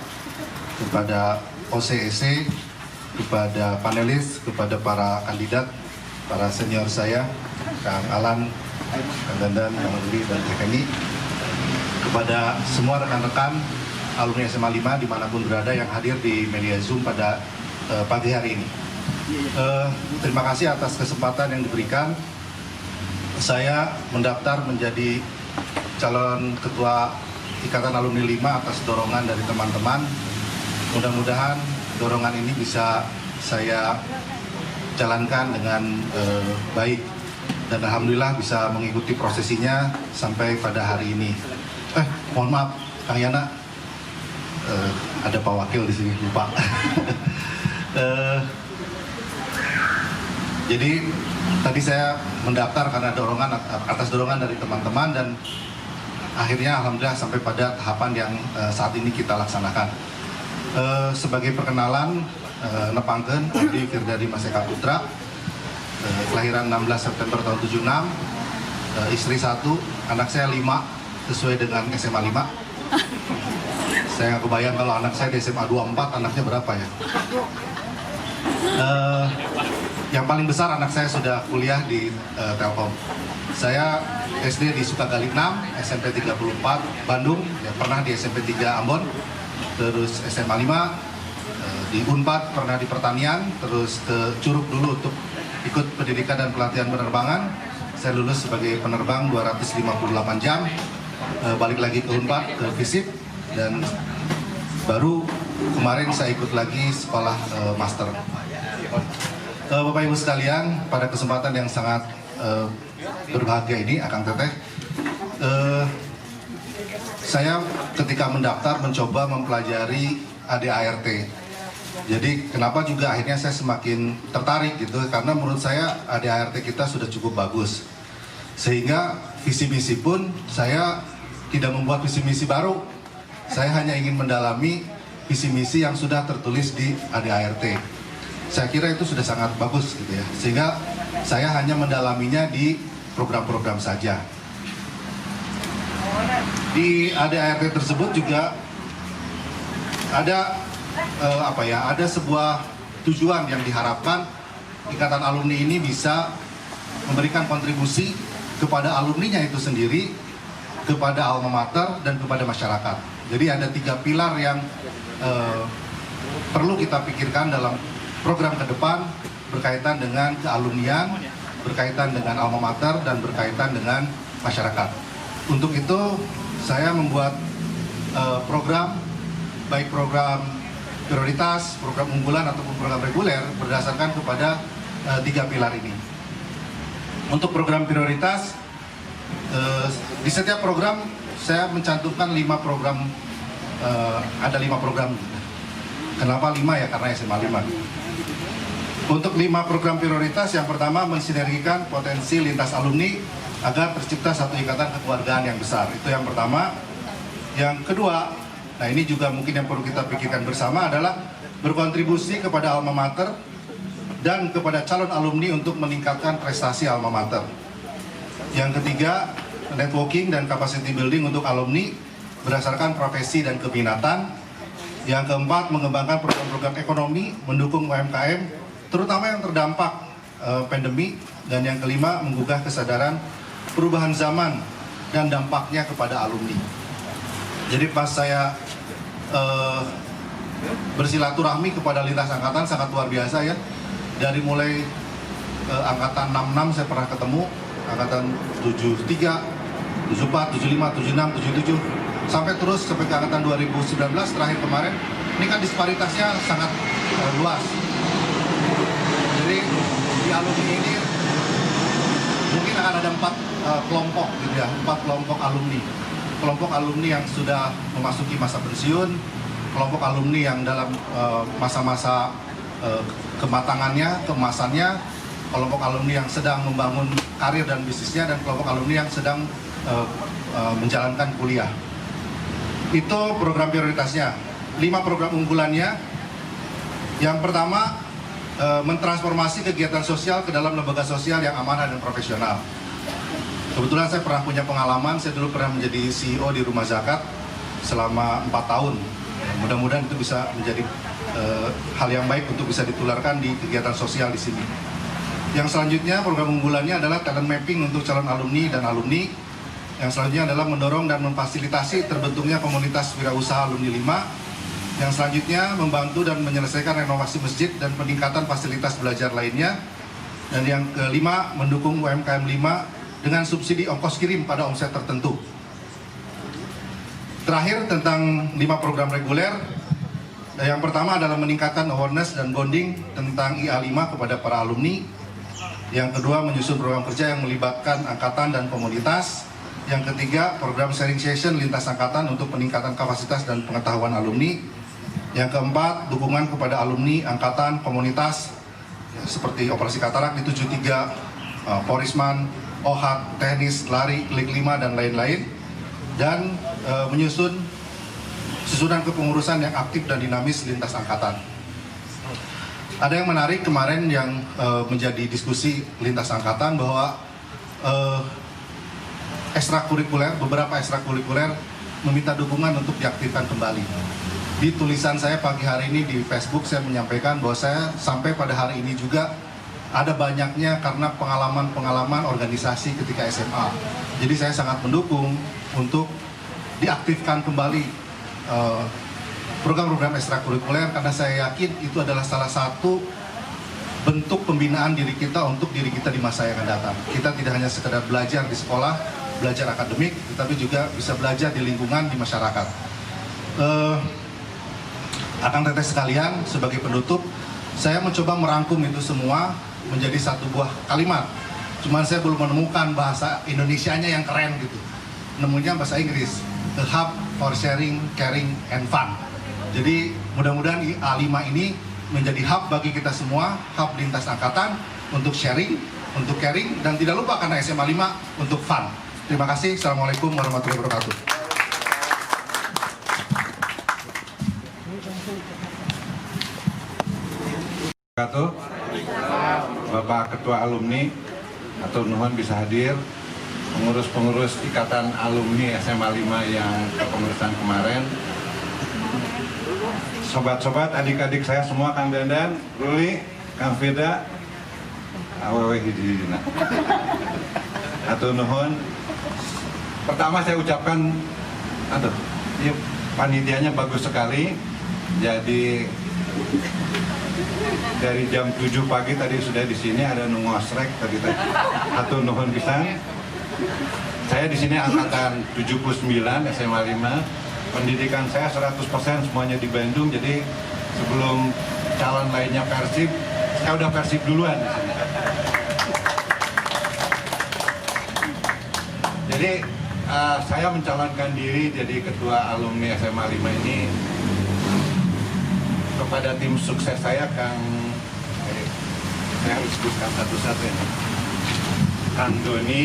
kepada OCEC, kepada panelis, kepada para kandidat, para senior saya, Kang Alan, Kang Dandan, Kang Rudi, dan Teh Kenny, kepada semua rekan-rekan alumni SMA 5 dimanapun berada yang hadir di media Zoom pada pagi hari ini. Terima kasih atas kesempatan yang diberikan. Saya mendaftar menjadi calon ketua Ikatan Alumni 5 atas dorongan dari teman-teman. Mudah-mudahan dorongan ini bisa saya jalankan dengan baik, dan alhamdulillah bisa mengikuti prosesinya sampai pada hari ini. Mohon maaf, Kang Yana, ada Pak Wakil di sini, lupa. Jadi tadi saya mendaftar karena atas dorongan dari teman-teman, dan akhirnya alhamdulillah sampai pada tahapan yang saat ini kita laksanakan. Sebagai perkenalan, nepangkeun Abdi Firdadi Maseka Putra, kelahiran 16 September tahun 76, istri 1, anak saya 5 sesuai dengan SMA 5. Saya nggak kebayang kalau anak saya di SMA 24 anaknya berapa ya. Yang paling besar anak saya sudah kuliah di Telkom. Saya SD di Sukagali 6, SMP 34 Bandung, ya, pernah di SMP 3 Ambon, terus SMA 5 di Unpad, pernah di pertanian, terus ke Curug dulu untuk ikut pendidikan dan pelatihan penerbangan. Saya lulus sebagai penerbang 258 jam, balik lagi ke Unpad, ke FISIP, dan baru kemarin saya ikut lagi sekolah master. Bapak Ibu sekalian, pada kesempatan yang sangat berbahagia ini, Akang Teteh, saya ketika mendaftar mencoba mempelajari ADART. Jadi kenapa juga akhirnya saya semakin tertarik gitu, karena menurut saya ADART kita sudah cukup bagus. Sehingga visi misi pun saya tidak membuat visi misi baru. Saya hanya ingin mendalami visi misi yang sudah tertulis di ADART. Saya kira itu sudah sangat bagus gitu ya. Sehingga saya hanya mendalaminya di program-program saja. Di ADART tersebut juga ada ada sebuah tujuan yang diharapkan Ikatan Alumni ini bisa memberikan kontribusi kepada alumninya itu sendiri, kepada alma mater, dan kepada masyarakat. Jadi ada 3 pilar yang perlu kita pikirkan dalam program ke depan, berkaitan dengan kealumnian, berkaitan dengan alma mater, dan berkaitan dengan masyarakat. Untuk itu saya membuat program, baik program prioritas, program unggulan, ataupun program reguler berdasarkan kepada 3 pilar ini. Untuk program prioritas, di setiap program saya mencantumkan 5 program, ada 5 program. Kenapa 5 ya? Karena SMA 5. Untuk 5 program prioritas, yang pertama mensinergikan potensi lintas alumni agar tercipta satu ikatan kekeluargaan yang besar. Itu yang pertama. Yang kedua, nah ini juga mungkin yang perlu kita pikirkan bersama, adalah berkontribusi kepada alma mater dan kepada calon alumni untuk meningkatkan prestasi alma mater. Yang ketiga, networking dan capacity building untuk alumni berdasarkan profesi dan keminatan. Yang keempat, mengembangkan program-program ekonomi, mendukung UMKM, terutama yang terdampak pandemi. Dan yang kelima, menggugah kesadaran perubahan zaman dan dampaknya kepada alumni. Jadi pas saya bersilaturahmi kepada lintas angkatan sangat luar biasa ya. Dari mulai angkatan 66 saya pernah ketemu, angkatan 73, 74, 75, 76, 77, sampai terus sampai ke angkatan 2019 terakhir kemarin. Ini kan disparitasnya sangat luas. Jadi di alumni ini mungkin akan ada 4 kelompok gitu ya, 4 kelompok alumni. Kelompok alumni yang sudah memasuki masa pensiun, kelompok alumni yang dalam masa-masa kematangannya, keemasannya, kelompok alumni yang sedang membangun karir dan bisnisnya, dan kelompok alumni yang sedang menjalankan kuliah. Itu program prioritasnya. 5 program unggulannya. Yang pertama, mentransformasi kegiatan sosial ke dalam lembaga sosial yang amanah dan profesional. Kebetulan saya pernah punya pengalaman, saya dulu pernah menjadi CEO di Rumah Zakat selama 4 tahun. Mudah-mudahan itu bisa menjadi hal yang baik untuk bisa ditularkan di kegiatan sosial di sini. Yang selanjutnya, program unggulannya adalah talent mapping untuk calon alumni dan alumni. Yang selanjutnya adalah mendorong dan memfasilitasi terbentuknya komunitas wirausaha alumni 5. Yang selanjutnya, membantu dan menyelesaikan renovasi masjid dan peningkatan fasilitas belajar lainnya. Dan yang kelima, mendukung UMKM 5 dengan subsidi ongkos kirim pada omset tertentu. Terakhir, tentang 5 program reguler. Yang pertama adalah meningkatkan awareness dan bonding tentang IA5 kepada para alumni. Yang kedua, menyusun program kerja yang melibatkan angkatan dan komunitas. Yang ketiga, program sharing session lintas angkatan untuk peningkatan kapasitas dan pengetahuan alumni. Yang keempat, dukungan kepada alumni, angkatan, komunitas seperti operasi katarak di 73, Porisman, OHAT, tenis, lari, klik 5, dan lain-lain. Dan menyusun susunan kepengurusan yang aktif dan dinamis lintas angkatan. Ada yang menarik kemarin yang menjadi diskusi lintas angkatan bahwa beberapa ekstrakurikuler meminta dukungan untuk diaktifkan kembali. Di tulisan saya pagi hari ini di Facebook, saya menyampaikan bahwa saya sampai pada hari ini juga ada banyaknya karena pengalaman-pengalaman organisasi ketika SMA. Jadi saya sangat mendukung untuk diaktifkan kembali program-program ekstrakurikuler, karena saya yakin itu adalah salah satu bentuk pembinaan diri kita untuk diri kita di masa yang akan datang. Kita tidak hanya sekedar belajar di sekolah, belajar akademik, tetapi juga bisa belajar di lingkungan, di masyarakat. Akang teteh sekalian, sebagai penutup, saya mencoba merangkum itu semua menjadi satu buah kalimat. Cuman saya belum menemukan bahasa Indonesianya yang keren gitu. Nemunya bahasa Inggris, The Hub for Sharing, Caring, and Fun. Jadi mudah-mudahan A5 ini menjadi hub bagi kita semua, hub lintas angkatan untuk sharing, untuk caring, dan tidak lupa karena SMA 5 untuk fun. Terima kasih. Assalamualaikum warahmatullahi wabarakatuh. Bapak Ketua Alumni atau nuhun bisa hadir, pengurus-pengurus ikatan alumni SMA 5 yang kepengurusan kemarin, sobat-sobat, adik-adik saya semua, Kang Dandan, Ruli, Kang Firda, awewe hidina. Atau nuhun. Pertama saya ucapkan, ini panitianya bagus sekali. Jadi dari jam 7 pagi tadi sudah di sini, ada nungosrek tadi. Atau nuhun pisan. Saya di sini angkatan 79 SMA 5. Pendidikan saya 100% semuanya di Bandung. Jadi sebelum calon lainnya Persib, saya udah Persib duluan di sini. Jadi saya mencalonkan diri jadi ketua alumni SMA 5 ini kepada tim sukses saya, saya harus sebutkan satu-satu ini. Kang Doni,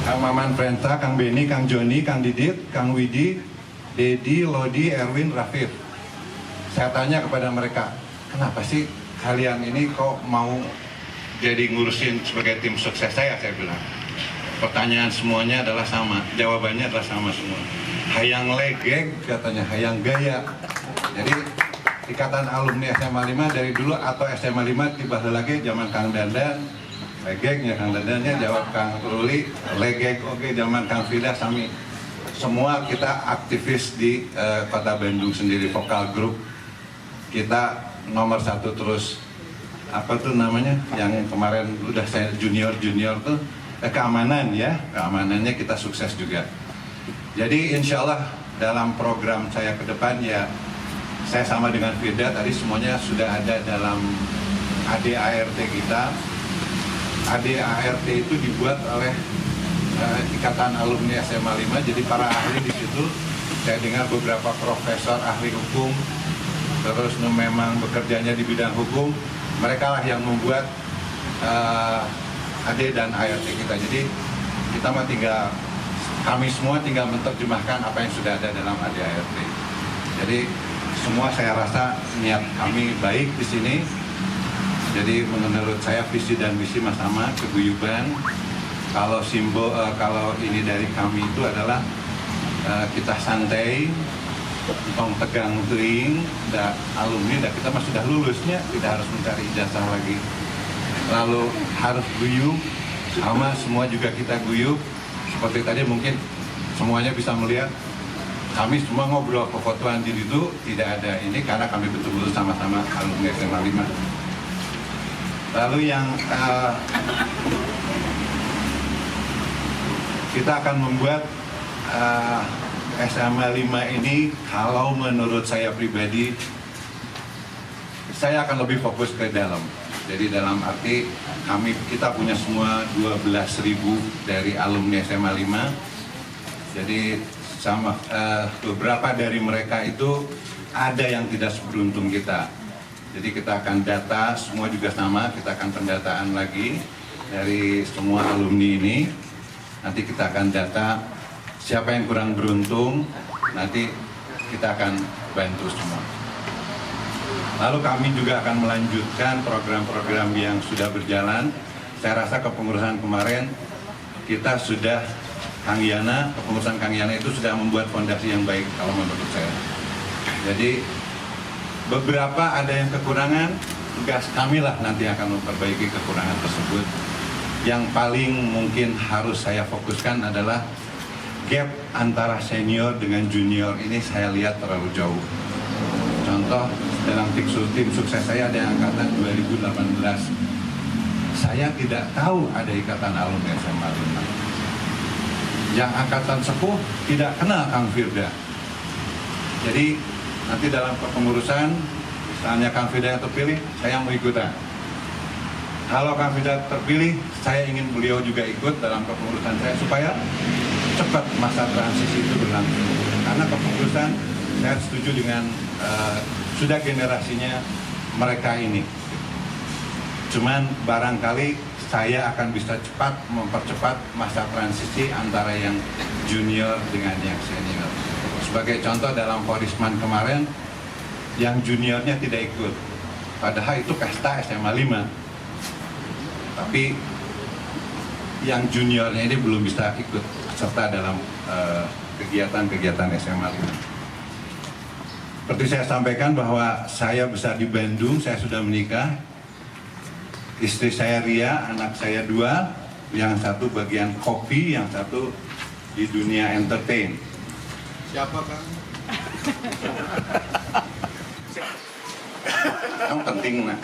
Kang Maman Prenta, Kang Beni, Kang Joni, Kang Didit, Kang Widi, Dedi, Lodi, Erwin, Rafif. Saya tanya kepada mereka, kenapa sih kalian ini kok mau jadi ngurusin sebagai tim sukses saya bilang. Pertanyaan semuanya adalah sama, jawabannya adalah sama semua. Hayang legeg katanya, hayang gaya. Jadi ikatan alumni SMA 5 dari dulu atau SMA 5 tiba lagi zaman Kang Dandan, legegnya Kang Dandannya, jawab Kang Ruli, legeg oke, zaman Kang Firda sami. Semua kita aktivis di Kota Bandung sendiri, vokal grup. Kita nomor 1 terus, apa tuh namanya, yang kemarin udah saya junior tuh, keamanan ya, keamanannya kita sukses juga. Jadi insya Allah dalam program saya ke depan ya, saya sama dengan Firda tadi semuanya sudah ada dalam ADART kita. ADART itu dibuat oleh Ikatan Alumni SMA 5, jadi para ahli di situ. Saya dengar beberapa profesor ahli hukum, terus memang bekerjanya di bidang hukum, mereka lah yang membuat AD dan ART kita. Jadi kita mah kami semua tinggal menerjemahkan apa yang sudah ada dalam AD ART. Jadi semua saya rasa niat kami baik di sini. Jadi menurut saya visi dan misi sama, keguyuban. Kalau simbol, kalau ini dari kami itu adalah kita santai, tong tegang teing, alumni, kita mah sudah lulusnya, tidak harus mencari ijazah lagi. Lalu harus guyup, sama semua juga kita guyup. Seperti tadi mungkin semuanya bisa melihat, kami semua ngobrol fotoan di situ, tidak ada ini karena kami betul-betul sama-sama alumni SMA 5. Lalu yang kita akan membuat SMA 5 ini, kalau menurut saya pribadi, saya akan lebih fokus ke dalam. Jadi dalam arti kita punya semua 12.000 dari alumni SMA 5. Jadi sama beberapa dari mereka itu ada yang tidak seberuntung kita. Jadi kita akan data, semua juga sama, kita akan pendataan lagi dari semua alumni ini. Nanti kita akan data siapa yang kurang beruntung, nanti kita akan bantu semua. Lalu kami juga akan melanjutkan program-program yang sudah berjalan. Saya rasa kepengurusan kemarin kita sudah, kepengurusan Kang Yana itu sudah membuat fondasi yang baik kalau menurut saya. Jadi beberapa ada yang kekurangan, tugas kami lah nanti akan memperbaiki kekurangan tersebut. Yang paling mungkin harus saya fokuskan adalah gap antara senior dengan junior ini saya lihat terlalu jauh. Contoh, dalam tim sukses saya ada yang angkatan 2018. Saya tidak tahu ada ikatan alumni SMA 5. Yang angkatan sepuh tidak kenal Kang Firda. Jadi nanti dalam kepengurusan, misalnya Kang Firda yang terpilih, saya mau ikutan. Kalau Kang Firda terpilih, saya ingin beliau juga ikut dalam kepengurusan saya supaya cepat masa transisi itu berlangsung. Karena kepengurusan saya setuju dengan sudah generasinya mereka ini. Cuman barangkali saya akan bisa cepat mempercepat masa transisi antara yang junior dengan yang senior. Sebagai contoh dalam Porisman kemarin, yang juniornya tidak ikut. Padahal itu pesta SMA 5. Tapi yang juniornya ini belum bisa ikut serta dalam kegiatan-kegiatan SMA 5. Seperti saya sampaikan bahwa saya besar di Bandung, saya sudah menikah. Istri saya Ria, anak saya 2, yang satu bagian kopi, yang satu di dunia entertain. Siapa Kang? Yang penting nak.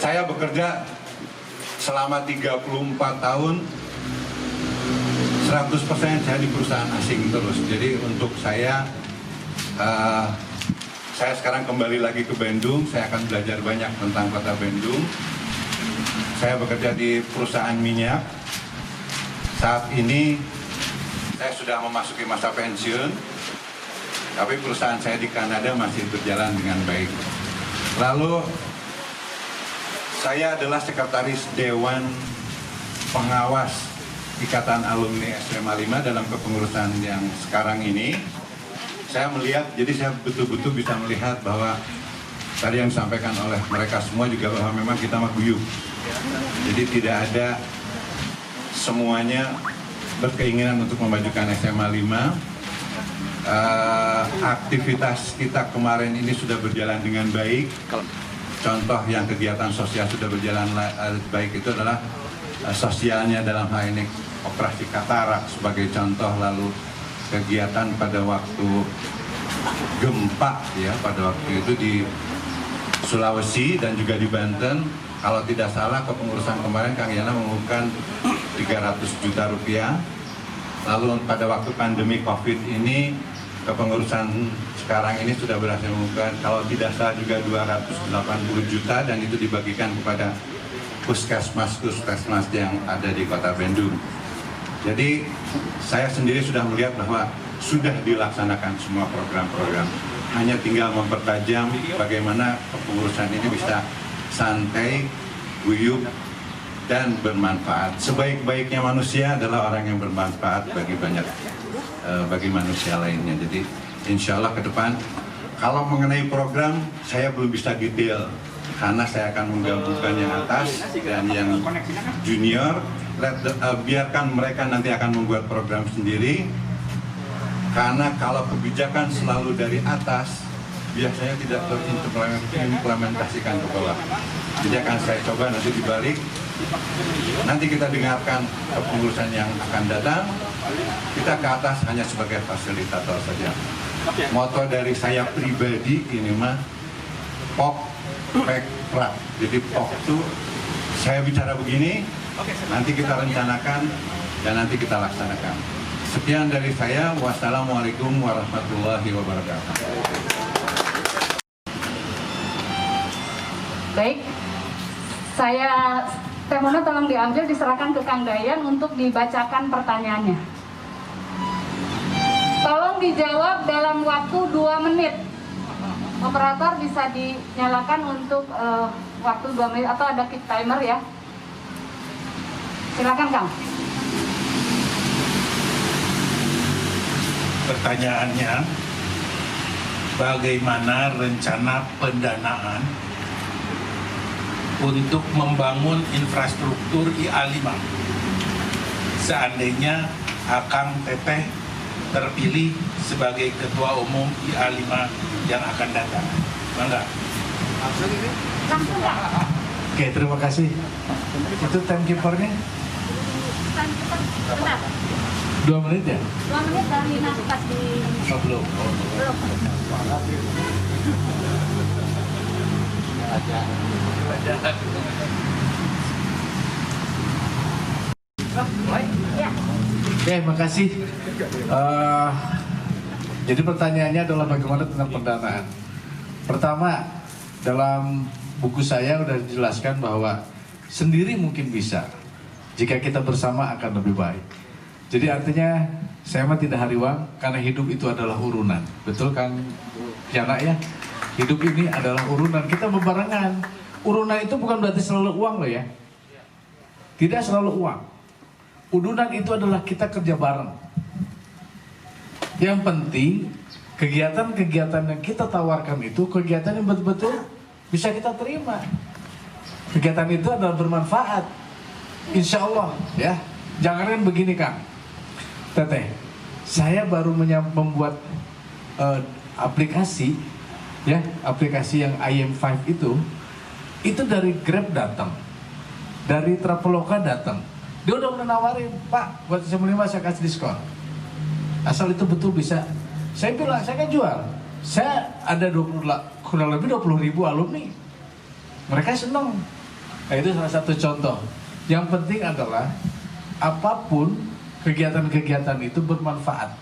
Saya bekerja selama 34 tahun, 100% saya di perusahaan asing terus. Jadi untuk saya sekarang kembali lagi ke Bandung, saya akan belajar banyak tentang kota Bandung. Saya bekerja di perusahaan minyak. Saat ini saya sudah memasuki masa pensiun, tapi perusahaan saya di Kanada masih berjalan dengan baik. Lalu saya adalah sekretaris Dewan Pengawas Ikatan Alumni SMA 5 dalam kepengurusan yang sekarang ini. Saya melihat, jadi saya betul-betul bisa melihat bahwa tadi yang disampaikan oleh mereka semua juga bahwa memang kita mah guyup. Jadi tidak ada semuanya berkeinginan untuk memajukan SMA 5. Aktivitas kita kemarin ini sudah berjalan dengan baik. Contoh yang kegiatan sosial sudah berjalan baik itu adalah sosialnya dalam hal ini operasi katarak sebagai contoh, lalu kegiatan pada waktu gempa ya, pada waktu itu di Sulawesi dan juga di Banten. Kalau tidak salah kepengurusan kemarin Kang Yana mengumumkan 300 juta rupiah. Lalu pada waktu pandemi COVID ini kepengurusan sekarang ini sudah berhasil mengumpulkan kalau tidak salah juga 280 juta dan itu dibagikan kepada puskesmas yang ada di Kota Bandung. Jadi saya sendiri sudah melihat bahwa sudah dilaksanakan semua program-program. Hanya tinggal mempertajam bagaimana kepengurusan ini bisa santai, guyup, dan bermanfaat. Sebaik-baiknya manusia adalah orang yang bermanfaat bagi manusia lainnya. Jadi insya Allah ke depan, kalau mengenai program saya belum bisa detail karena saya akan menggabungkan yang atas dan yang junior. Biarkan mereka nanti akan membuat program sendiri. Karena kalau kebijakan selalu dari atas, biasanya tidak terimplementasikan ke bawah. Jadi akan saya coba nanti dibalik. Nanti kita dengarkan kepengurusan yang akan datang. Kita ke atas hanya sebagai fasilitator saja. Moto dari saya pribadi ini mah POK, PEK, PRAK. Jadi POK itu saya bicara begini, nanti kita rencanakan dan nanti kita laksanakan. Sekian dari saya. Wassalamualaikum warahmatullahi wabarakatuh. Baik, saya Teh Mona tolong diambil, diserahkan ke Kang Dayan untuk dibacakan pertanyaannya. Tolong dijawab dalam waktu 2 menit. Operator bisa dinyalakan untuk waktu 2 menit atau ada kick timer ya. Silakan Kang. Pertanyaannya, bagaimana rencana pendanaan untuk membangun infrastruktur IA5 seandainya Akang Teteh terpilih sebagai Ketua Umum IA5 yang akan datang? Bangga. Oke, terima kasih. Itu timekeepernya? 2 menit ya? 2 menit dari nanti pas di... Oh, belum. Belum. Oke, makasih. Jadi pertanyaannya adalah bagaimana tentang pendanaan. Pertama, dalam buku saya sudah dijelaskan bahwa sendiri mungkin bisa, jika kita bersama akan lebih baik. Jadi artinya saya mah tidak hariwang karena hidup itu adalah urunan. Betul kan Yana ya? Hidup ini adalah urunan, kita bebarengan. Urunan itu bukan berarti selalu uang loh ya. Tidak selalu uang. Urunan itu adalah kita kerja bareng. Yang penting kegiatan-kegiatan yang kita tawarkan itu kegiatan yang betul-betul bisa kita terima. Kegiatan itu adalah bermanfaat. Insya Allah ya. Jangan begini Kang Teteh, saya baru membuat aplikasi ya, aplikasi yang IM5 itu dari Grab datang, dari Traveloka datang. Dia udah nawarin, Pak, buat SM5 saya kasih diskon. Asal itu betul bisa. Saya bilang, saya kan jual. Saya ada kurang lebih 20.000 alumni. Mereka senang. Nah, itu salah satu contoh. Yang penting adalah apapun kegiatan-kegiatan itu bermanfaat.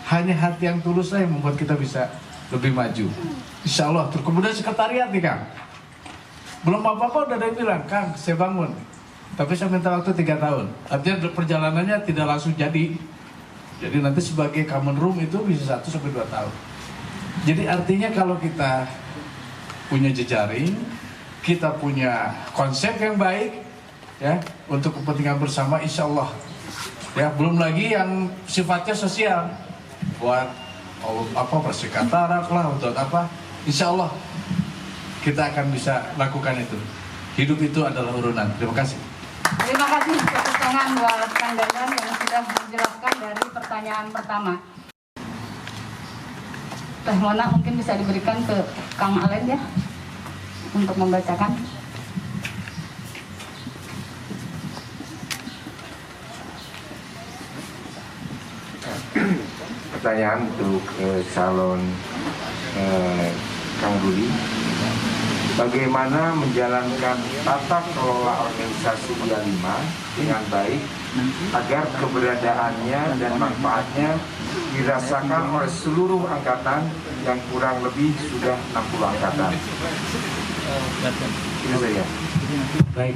Hanya hati yang tulus yang membuat kita bisa lebih maju. Insya Allah. Kemudian sekretariat nih Kang. Belum apa-apa udah ada yang bilang, Kang saya bangun. Tapi saya minta waktu 3 tahun. Artinya perjalanannya tidak langsung jadi. Jadi nanti sebagai common room itu bisa 1-2 tahun. Jadi artinya kalau kita punya jejaring, kita punya konsep yang baik, ya untuk kepentingan bersama, insya Allah. Ya belum lagi yang sifatnya sosial, buat persekataran lah, untuk apa? Insya Allah kita akan bisa lakukan itu. Hidup itu adalah urunan. Terima kasih. Terima kasih tepuk tangan buat Kang Dayan yang sudah menjelaskan dari pertanyaan pertama. Teh Mona mungkin bisa diberikan ke Kang Alen ya untuk membacakan. Pertanyaan untuk calon Kang Rudi. Bagaimana menjalankan tata kelola organisasi IA5 dengan baik agar keberadaannya dan manfaatnya dirasakan oleh seluruh angkatan yang kurang lebih sudah 60 angkatan. Itu saja. Baik.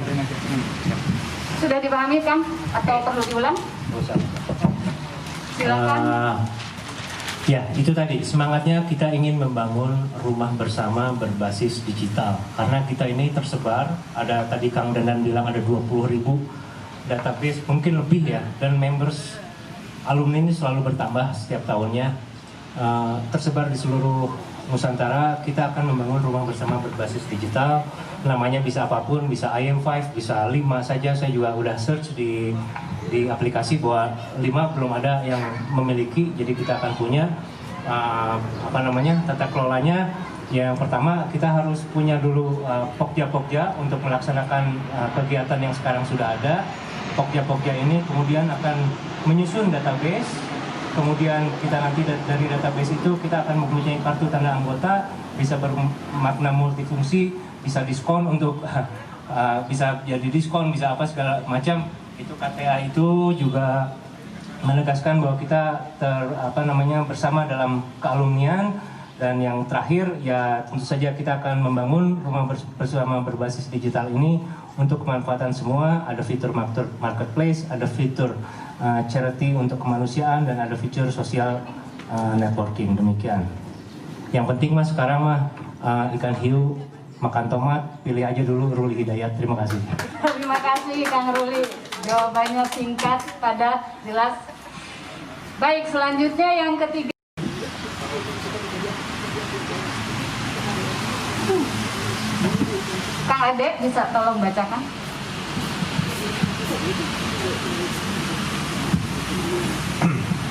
Sudah dipahami, Kang? Atau perlu diulang? Silakan. Ya, itu tadi semangatnya kita ingin membangun rumah bersama berbasis digital. Karena kita ini tersebar, ada tadi Kang Dandan bilang ada 20.000 database, mungkin lebih ya. Dan members alumni ini selalu bertambah setiap tahunnya. Tersebar di seluruh Nusantara. Kita akan membangun rumah bersama berbasis digital. Namanya bisa apapun, bisa IM5, bisa 5 saja. Saya juga udah search di aplikasi bahwa 5 belum ada yang memiliki, jadi kita akan punya tata kelolanya. Yang pertama kita harus punya dulu pokja-pokja untuk melaksanakan kegiatan yang sekarang sudah ada. Pokja-pokja ini kemudian akan menyusun database, kemudian kita nanti dari database itu kita akan mempunyai kartu tanda anggota, bisa bermakna multifungsi, bisa diskon untuk bisa jadi diskon, bisa apa segala macam. Itu KTA itu juga menegaskan bahwa kita bersama dalam kealumnian. Dan yang terakhir ya tentu saja kita akan membangun rumah bersama berbasis digital ini untuk kemanfaatan semua. Ada fitur marketplace, ada fitur charity untuk kemanusiaan, dan ada fitur sosial networking. Demikian. Yang penting mas sekarang mah ikan hiu makan tomat, pilih aja dulu Ruli Hidayat. Terima kasih. Terima kasih Kang Ruli. Jawabannya singkat, padat, jelas. Baik, selanjutnya yang ketiga. Kang Ade, bisa tolong bacakan?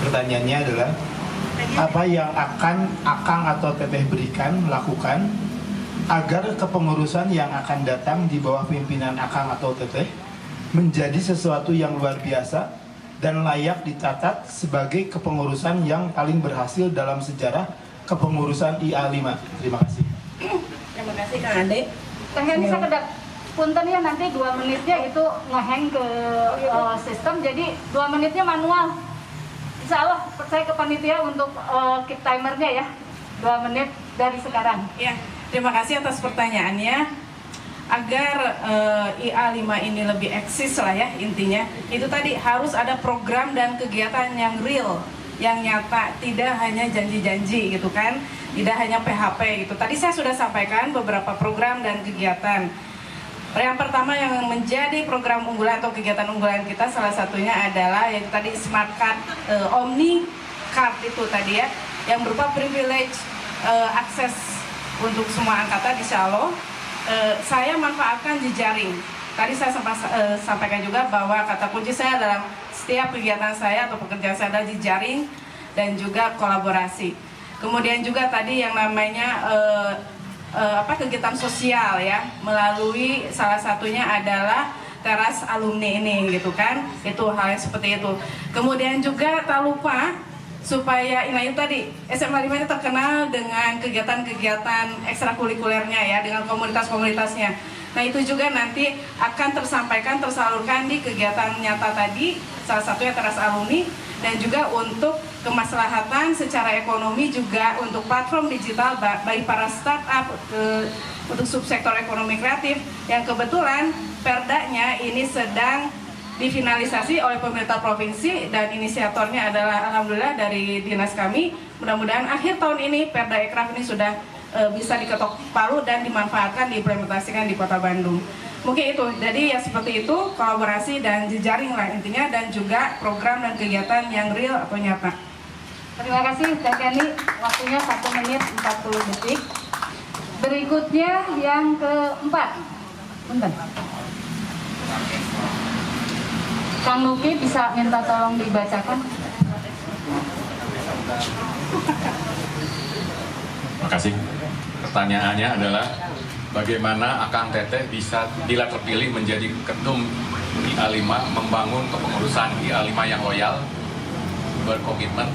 Pertanyaannya adalah, apa yang akan Akang atau Teteh berikan melakukan agar kepengurusan yang akan datang di bawah pimpinan Akang atau Teteh menjadi sesuatu yang luar biasa dan layak dicatat sebagai kepengurusan yang paling berhasil dalam sejarah kepengurusan IA5. Terima kasih. Terima kasih Kang Ade. Kang Hendy sekedar punten ya, nanti 2 menitnya itu ngehang ke sistem, jadi 2 menitnya manual. Insya Allah percaya ke panitia untuk keep timernya ya, 2 menit dari sekarang. Ya, terima kasih atas pertanyaannya. Agar IA5 ini lebih eksis lah ya intinya, itu tadi harus ada program dan kegiatan yang real, yang nyata, tidak hanya janji-janji gitu kan, tidak hanya PHP gitu. Tadi saya sudah sampaikan beberapa program dan kegiatan. Yang pertama yang menjadi program unggulan atau kegiatan unggulan kita salah satunya adalah yang tadi Smart Card, Omni Card itu tadi ya, yang berupa privilege akses untuk semua angkatan insya Allah. Saya manfaatkan jejaring. Tadi saya sampaikan juga bahwa kata kunci saya dalam setiap kegiatan saya atau pekerjaan saya adalah jejaring dan juga kolaborasi. Kemudian juga tadi yang namanya kegiatan sosial ya, melalui salah satunya adalah teras alumni ini gitu kan, itu hal yang seperti itu. Kemudian juga tak lupa supaya itu tadi SMA 5 ini terkenal dengan kegiatan-kegiatan ekstrakurikulernya ya, dengan komunitas-komunitasnya. Nah itu juga nanti akan tersalurkan di kegiatan nyata tadi, salah satunya teras alumni, dan juga untuk kemaslahatan secara ekonomi juga untuk platform digital bagi para startup untuk subsektor ekonomi kreatif yang kebetulan perdanya ini sedang difinalisasi oleh pemerintah provinsi dan inisiatornya adalah alhamdulillah dari dinas kami. Mudah-mudahan akhir tahun ini Perda Ekraf ini sudah bisa diketok palu dan dimanfaatkan, diimplementasikan di Kota Bandung. Mungkin itu, jadi ya seperti itu, kolaborasi dan jejaring lah intinya, dan juga program dan kegiatan yang real atau nyata. Terima kasih Teh Kenny, waktunya 1 menit 40 detik. Berikutnya yang keempat. Bentar. Kang Nuki bisa minta tolong dibacakan. Terima kasih. Pertanyaannya adalah bagaimana Akang Teteh bisa bila terpilih menjadi ketum IA5 membangun kepengurusan IA5 yang loyal, berkomitmen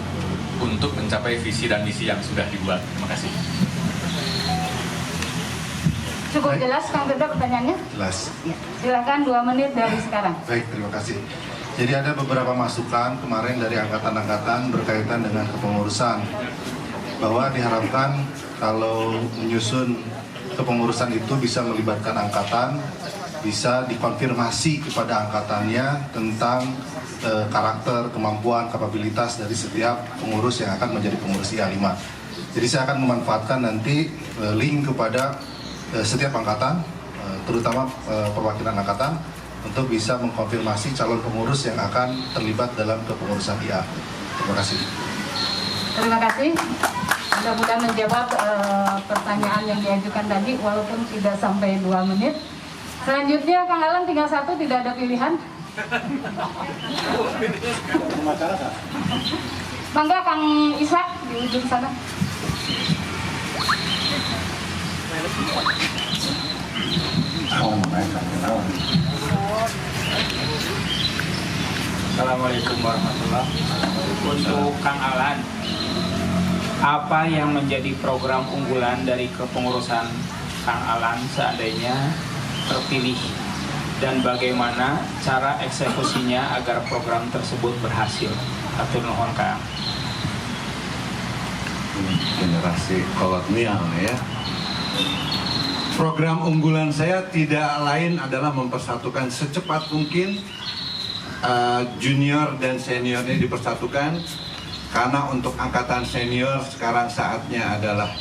untuk mencapai visi dan misi yang sudah dibuat. Terima kasih. Cukup jelas Kang Teteh pertanyaannya? Jelas. Ya. Silakan 2 menit dari sekarang. Baik, terima kasih. Jadi ada beberapa masukan kemarin dari angkatan-angkatan berkaitan dengan kepengurusan, bahwa diharapkan kalau menyusun kepengurusan itu bisa melibatkan angkatan, bisa dikonfirmasi kepada angkatannya tentang karakter, kemampuan, kapabilitas dari setiap pengurus yang akan menjadi pengurus IA5. Jadi saya akan memanfaatkan nanti link kepada setiap angkatan, terutama perwakilan angkatan, untuk bisa mengkonfirmasi calon pengurus yang akan terlibat dalam kepengurusan IA. Terima kasih. Terima kasih. Mudah-mudahan menjawab pertanyaan yang diajukan tadi, walaupun tidak sampai 2 menit. Selanjutnya Kang Alan tinggal 1, tidak ada pilihan. Mangga Kang Ishak di ujung sana. Assalamualaikum warahmatullahi wabarakatuh. Untuk Kang Alan, apa yang menjadi program unggulan dari kepengurusan Kang Alan seandainya terpilih, dan bagaimana cara eksekusinya agar program tersebut berhasil? Atur nuhun Kang. Generasi kolonial ya. Program unggulan saya tidak lain adalah mempersatukan secepat mungkin junior dan senior ini dipersatukan, karena untuk angkatan senior sekarang saatnya adalah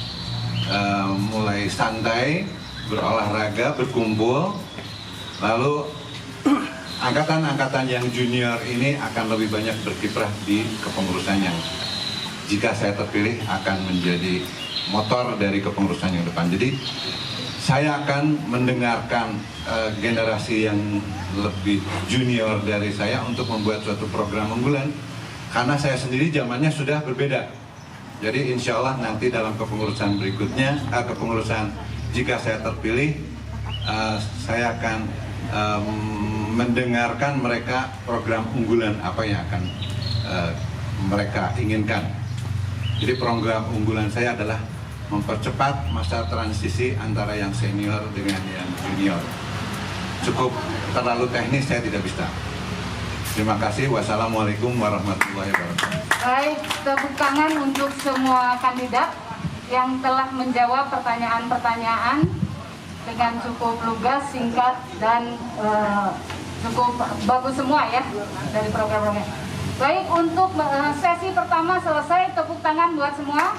mulai santai, berolahraga, berkumpul. Lalu angkatan-angkatan yang junior ini akan lebih banyak berkiprah di kepengurusan yang, jika saya terpilih, akan menjadi motor dari kepengurusan yang depan. Jadi saya akan mendengarkan generasi yang lebih junior dari saya untuk membuat suatu program unggulan, karena saya sendiri zamannya sudah berbeda. Jadi insya Allah nanti dalam kepengurusan berikutnya, kepengurusan jika saya terpilih, saya akan mendengarkan mereka program unggulan apa yang akan mereka inginkan. Jadi program unggulan saya adalah mempercepat masa transisi antara yang senior dengan yang junior. Cukup terlalu teknis, saya tidak bisa. Terima kasih. Wassalamualaikum warahmatullahi wabarakatuh. Baik, tepuk tangan untuk semua kandidat yang telah menjawab pertanyaan-pertanyaan dengan cukup lugas, singkat, dan cukup bagus semua ya dari program-programnya. Baik, untuk sesi pertama selesai. Tepuk tangan buat semua.